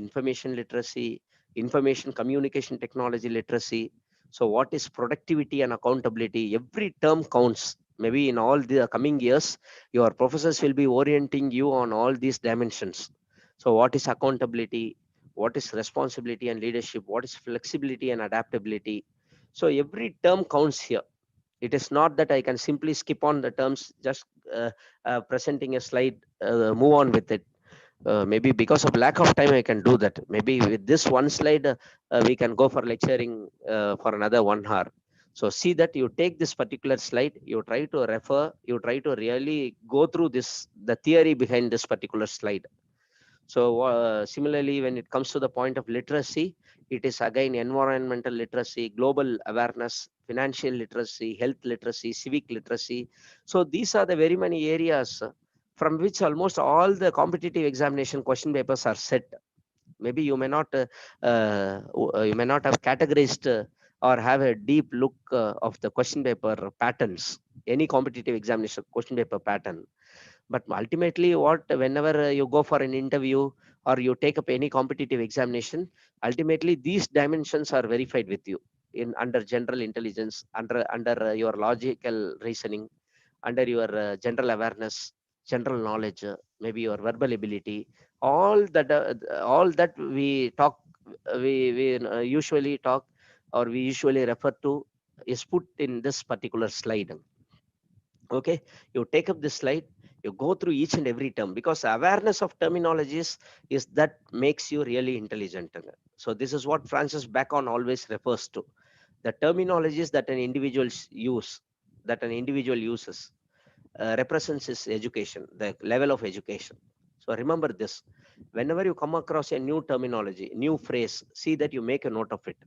information communication technology literacy. So what is productivity and accountability? Every term counts. Maybe in all the coming years, your professors will be orienting you on all these dimensions. So what is accountability? What is responsibility and leadership? What is flexibility and adaptability? So every term counts here. It is not that I can simply skip on the terms, just presenting a slide, move on with it. Maybe because of lack of time I can do that. Maybe with this one slide we can go for lecturing for another 1 hour. So see that you take this particular slide, you try to refer, you try to really go through this, the theory behind this particular slide. So similarly, when it comes to the point of literacy, it is again environmental literacy, global awareness, financial literacy, health literacy, civic literacy. So these are the very many areas from which almost all the competitive examination question papers are set. Maybe you may not have categorized or have a deep look of the question paper patterns, any competitive examination question paper pattern. But ultimately, whenever you go for an interview or you take up any competitive examination, ultimately these dimensions are verified with you in under general intelligence, under your logical reasoning, under your general awareness, general knowledge, maybe your verbal ability. All that we talk, we usually talk, or we usually refer to, is put in this particular slide. Okay, you take up this slide, you go through each and every term, because awareness of terminologies is that makes you really intelligent. So this is what Francis Bacon always refers to, the terminologies that an individual uses represents his education, the level of education. So remember this, whenever you come across a new terminology, new phrase, see that you make a note of it.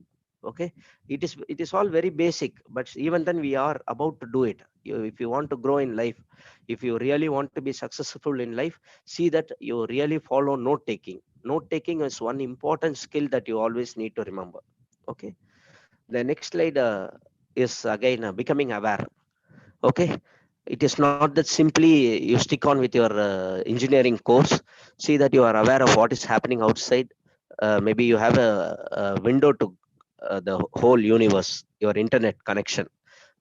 Okay, it is all very basic, but even then we are about to do it. If you want to grow in life, if you really want to be successful in life, see that you really follow note taking. Note taking is one important skill that you always need to remember. Okay, the next slide is again becoming aware. Okay, it is not that simply you stick on with your engineering course. See that you are aware of what is happening outside. Maybe you have a window to the whole universe, your internet connection.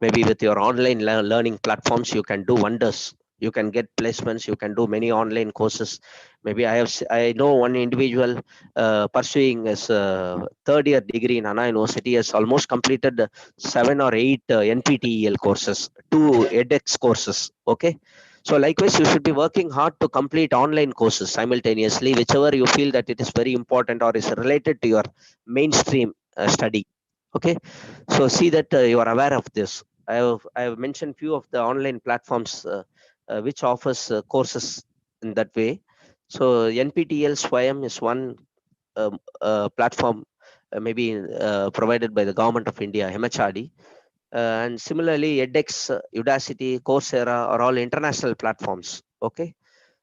Maybe with your online learning platforms you can do wonders. You can get placements, you can do many online courses. Maybe I know one individual pursuing his third year degree in Anna University, has almost completed 7 or 8 NPTEL courses, 2 edX courses. Okay, So likewise, you should be working hard to complete online courses simultaneously, whichever you feel that it is very important or is related to your mainstream study. Okay, so see that you are aware of this. I have mentioned few of the online platforms which offers courses in that way. So NPTEL Swayam is one platform, maybe provided by the government of India, MHRD. And similarly, edX, Udacity, Coursera are all international platforms. Okay,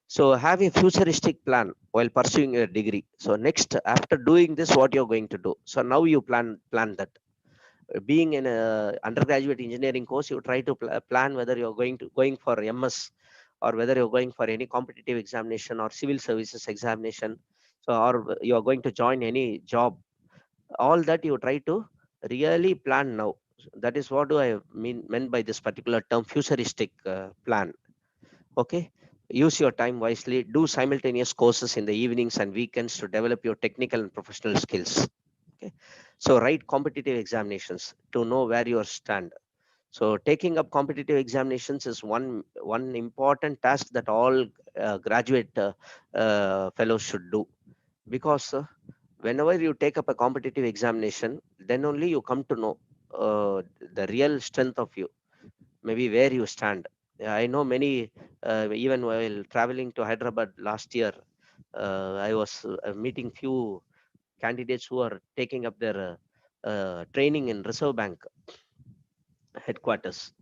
so have a futuristic plan while pursuing a degree. So next, after doing this, what you're going to do. So now you plan that. Being in a undergraduate engineering course, you try to plan whether you're going for MS, or whether you're going for any competitive examination or civil services examination. So, or you're going to join any job. All that you try to really plan now. That is what do I meant by this particular term, futuristic plan. Okay, use your time wisely. Do simultaneous courses in the evenings and weekends to develop your technical and professional skills. Okay, so write competitive examinations to know where you stand. So taking up competitive examinations is one important task that all graduate fellows should do, because whenever you take up a competitive examination, then only you come to know the real strength of you, maybe where you stand. Yeah, I know many, even while traveling to Hyderabad last year, I was meeting few candidates who are taking up their training in Reserve Bank headquarters.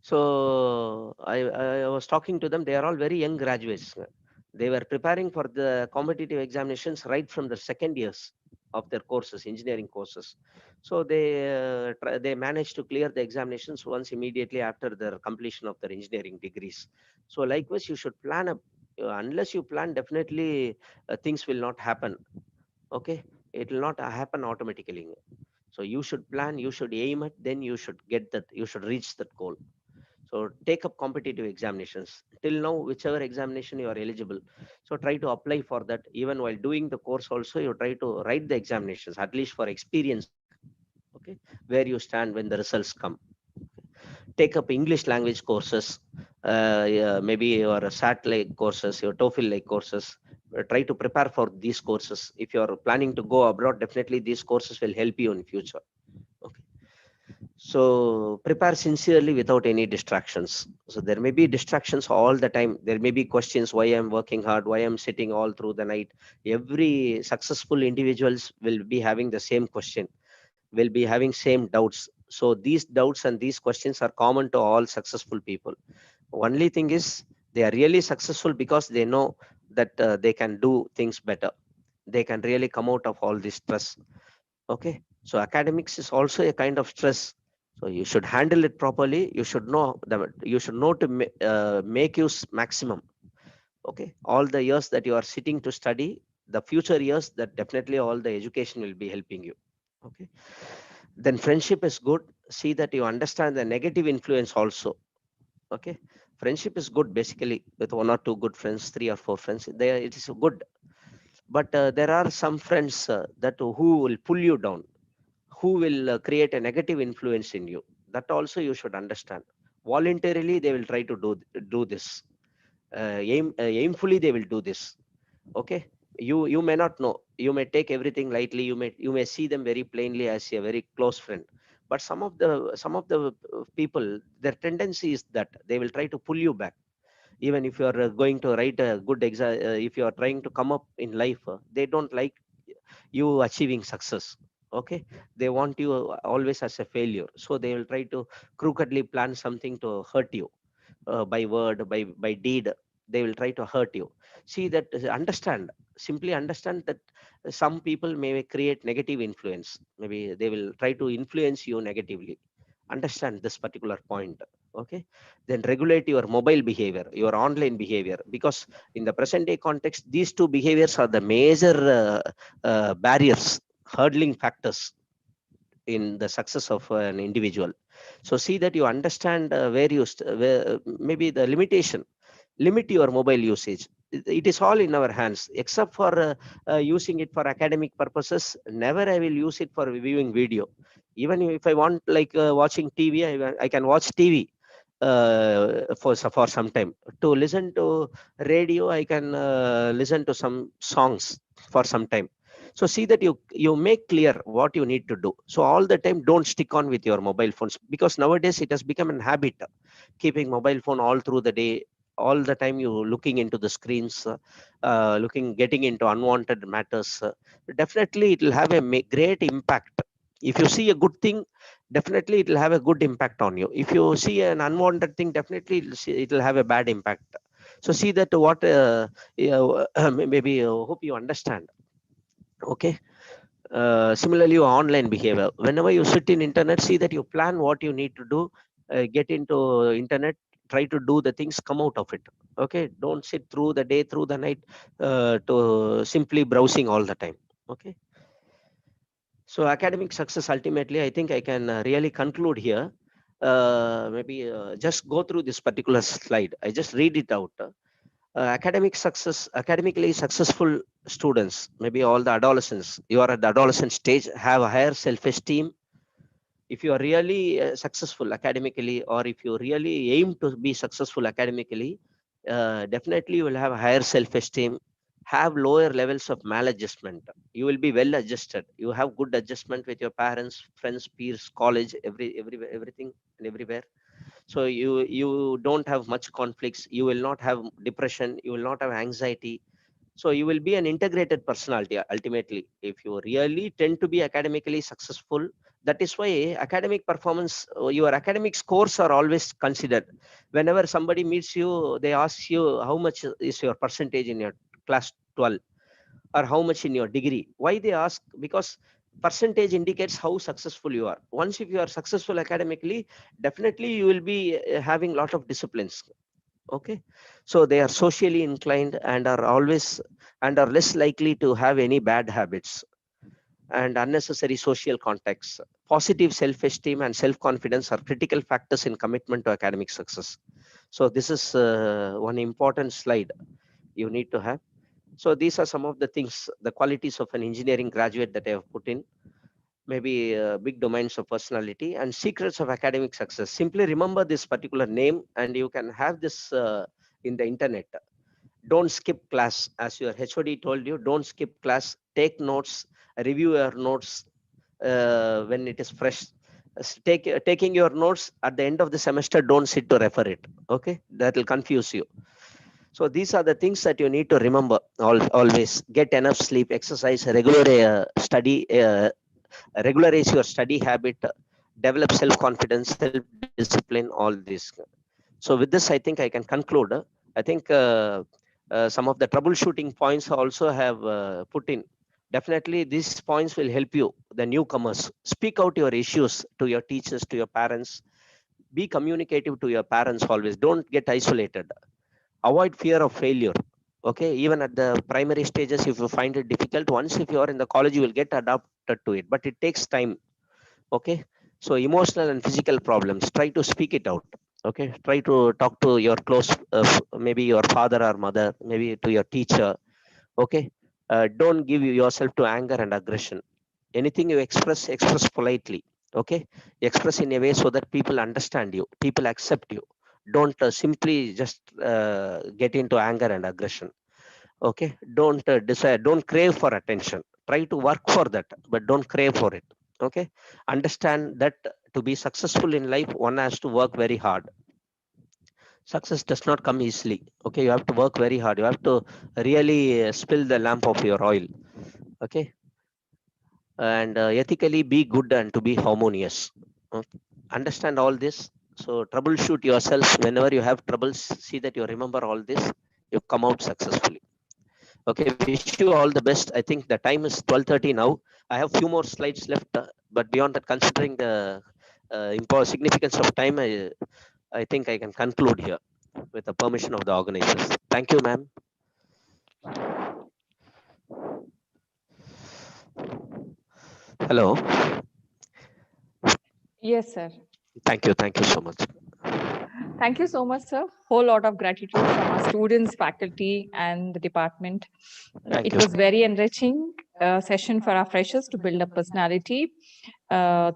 So I was talking to them. They are all very young graduates. They were preparing for the competitive examinations right from the second years of their courses, engineering courses. So they managed to clear the examinations once immediately after their completion of their engineering degrees. So likewise, you should plan a, unless you plan, definitely things will not happen. Okay, it will not happen automatically. So you should plan, you should aim at, then you should get that, you should reach that goal. So take up competitive examinations. Till now, whichever examination you are eligible, so try to apply for that. Even while doing the course also, you try to write the examinations, at least for experience. Okay, where you stand when the results come. Take up English language courses, yeah, maybe your SAT like courses, your TOEFL like courses. Try to prepare for these courses. If you are planning to go abroad, definitely these courses will help you in future. Okay, so prepare sincerely without any distractions. So there may be distractions all the time. There may be questions, why I'm working hard, why I'm sitting all through the night. Every successful individuals will be having the same question, will be having same doubts. So these doubts and these questions are common to all successful people. Only thing is, they are really successful because they know that they can do things better. They can really come out of all this stress. Okay, so academics is also a kind of stress. So you should handle it properly. You should know that you should know to make use maximum. Okay, all the years that you are sitting to study, the future years, that definitely all the education will be helping you. Okay, then friendship is good. See that you understand the negative influence also. Okay, friendship is good basically with one or two good friends, three or four friends. There it is good, but there are some friends that who will pull you down, who will create a negative influence in you. That also you should understand. Voluntarily they will try to do this. Aimfully they will do this. Okay, you may not know, you may take everything lightly, you may see them very plainly as a very close friend, but some of the people, their tendency is that they will try to pull you back. Even if you are going to write a good exam, if you are trying to come up in life, they don't like you achieving success. Okay, they want you always as a failure, so they will try to crookedly plan something to hurt you, by word, by deed. They will try to hurt you. See that, understand, simply understand that some people may create negative influence. Maybe they will try to influence you negatively. Understand this particular point. Okay, then regulate your mobile behavior, your online behavior, because in the present day context, these two behaviors are the major barriers, hurdling factors in the success of an individual. So see that you understand where you where, maybe the limitation. Limit your mobile usage. It is all in our hands, except for using it for academic purposes. Never I will use it for viewing video. Even if I want, like watching TV, I can watch TV. for some time. To listen to radio, I can listen to some songs for some time. So see that you make clear what you need to do. So all the time, don't stick on with your mobile phones, because nowadays it has become an habit, keeping mobile phone all through the day. All the time you looking into the screens, getting into unwanted matters. Definitely it will have a great impact. If you see a good thing, definitely it will have a good impact on you. If you see an unwanted thing, definitely it will have a bad impact. So see that what maybe hope you understand. Okay. Similarly, your online behavior, whenever you sit in internet, see that you plan what you need to do. Get into internet, try to do the things, come out of it. Okay, don't sit through the day, through the night, to simply browsing all the time. Okay. So academic success, ultimately, I think I can really conclude here. Maybe just go through this particular slide. I just read it out. Academically successful students, maybe all the adolescents, you are at the adolescent stage, have a higher self-esteem. If you are really successful academically, or if you really aim to be successful academically, definitely you will have a higher self-esteem, have lower levels of maladjustment. You will be well adjusted. You have good adjustment with your parents, friends, peers, college, everything and everywhere. So you don't have much conflicts. You will not have depression. You will not have anxiety. So you will be an integrated personality ultimately if you really tend to be academically successful. That is why academic performance, your academic scores are always considered. Whenever somebody meets you, they ask you how much is your percentage in your class 12, or how much in your degree. Why they ask? Because percentage indicates how successful you are. Once if you are successful academically, definitely you will be having lot of disciplines. Okay, so they are socially inclined and are always and are less likely to have any bad habits and unnecessary social contacts. Positive self-esteem and self-confidence are critical factors in commitment to academic success. So this is one important slide you need to have. So these are some of the things, the qualities of an engineering graduate that I have put in. Maybe big domains of personality and secrets of academic success. Simply remember this particular name, and you can have this in the internet. Don't skip class. As your HOD told you, don't skip class. Take notes, review your notes when it is fresh. Taking your notes at the end of the semester, don't sit to refer it. Okay, that will confuse you. So these are the things that you need to remember. Always get enough sleep, exercise, regularize your study habit, develop self-confidence, self-discipline, all this. So with this, I think I can conclude. I think some of the troubleshooting points also have put in. Definitely, these points will help you, the newcomers. Speak out your issues to your teachers, to your parents. Be communicative to your parents always. Don't get isolated. Avoid fear of failure. Okay, even at the primary stages, if you find it difficult, once if you are in the college, you will get adapted to it, but it takes time. Okay, so emotional and physical problems, try to speak it out. Okay, try to talk to your close, maybe your father or mother, maybe to your teacher. Okay, don't give yourself to anger and aggression. Anything you express politely. Okay, express in a way so that people understand you, people accept you. Don't simply just get into anger and aggression. Okay, don't desire, don't crave for attention. Try to work for that, but don't crave for it. Okay, understand that to be successful in life, one has to work very hard. Success does not come easily. Okay, you have to work very hard. You have to really spill the lamp of your oil. Okay, and ethically be good and to be harmonious. Okay. Understand all this. So troubleshoot yourself whenever you have troubles. See that you remember all this, you come out successfully. Okay, wish you all the best. I think the time is 12:30 now. I have few more slides left, but beyond that, considering the significance of time, I think I can conclude here with the permission of the organizers. Thank you, ma'am. Hello. Yes, sir. Thank you. Thank you so much. Thank you so much, sir. Whole lot of gratitude from our students, faculty, and the department. Thank It you. was very enriching session for our freshers to build up personality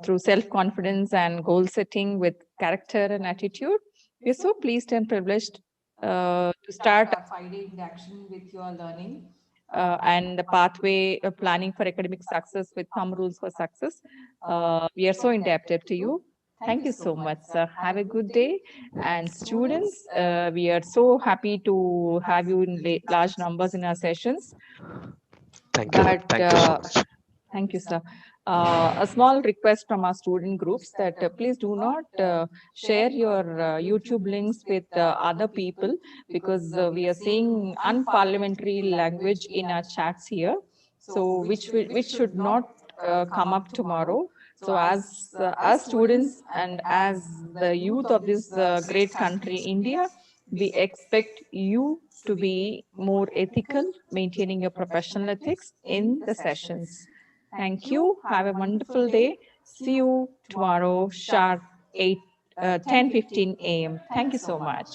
through self-confidence and goal setting with character and attitude. We are so pleased and privileged to start a 5-day induction with your learning and the pathway planning for academic success with thumb rules for success. We are so indebted to you. Thank you so much, sir. Have a good day. And students, we are so happy to have you in large numbers in our sessions. Thank you. But Thank you so much. thank you, sir. A small request from our student groups that please do not share your YouTube links with other people, because we are seeing unparliamentary language in our chats here. So which should not come up tomorrow. So as students and as the youth of this great country, India, we expect you to be more ethical, maintaining your professional ethics in the sessions. Thank you. Have a wonderful day. See you tomorrow sharp 10:15 a.m. Thank you so much.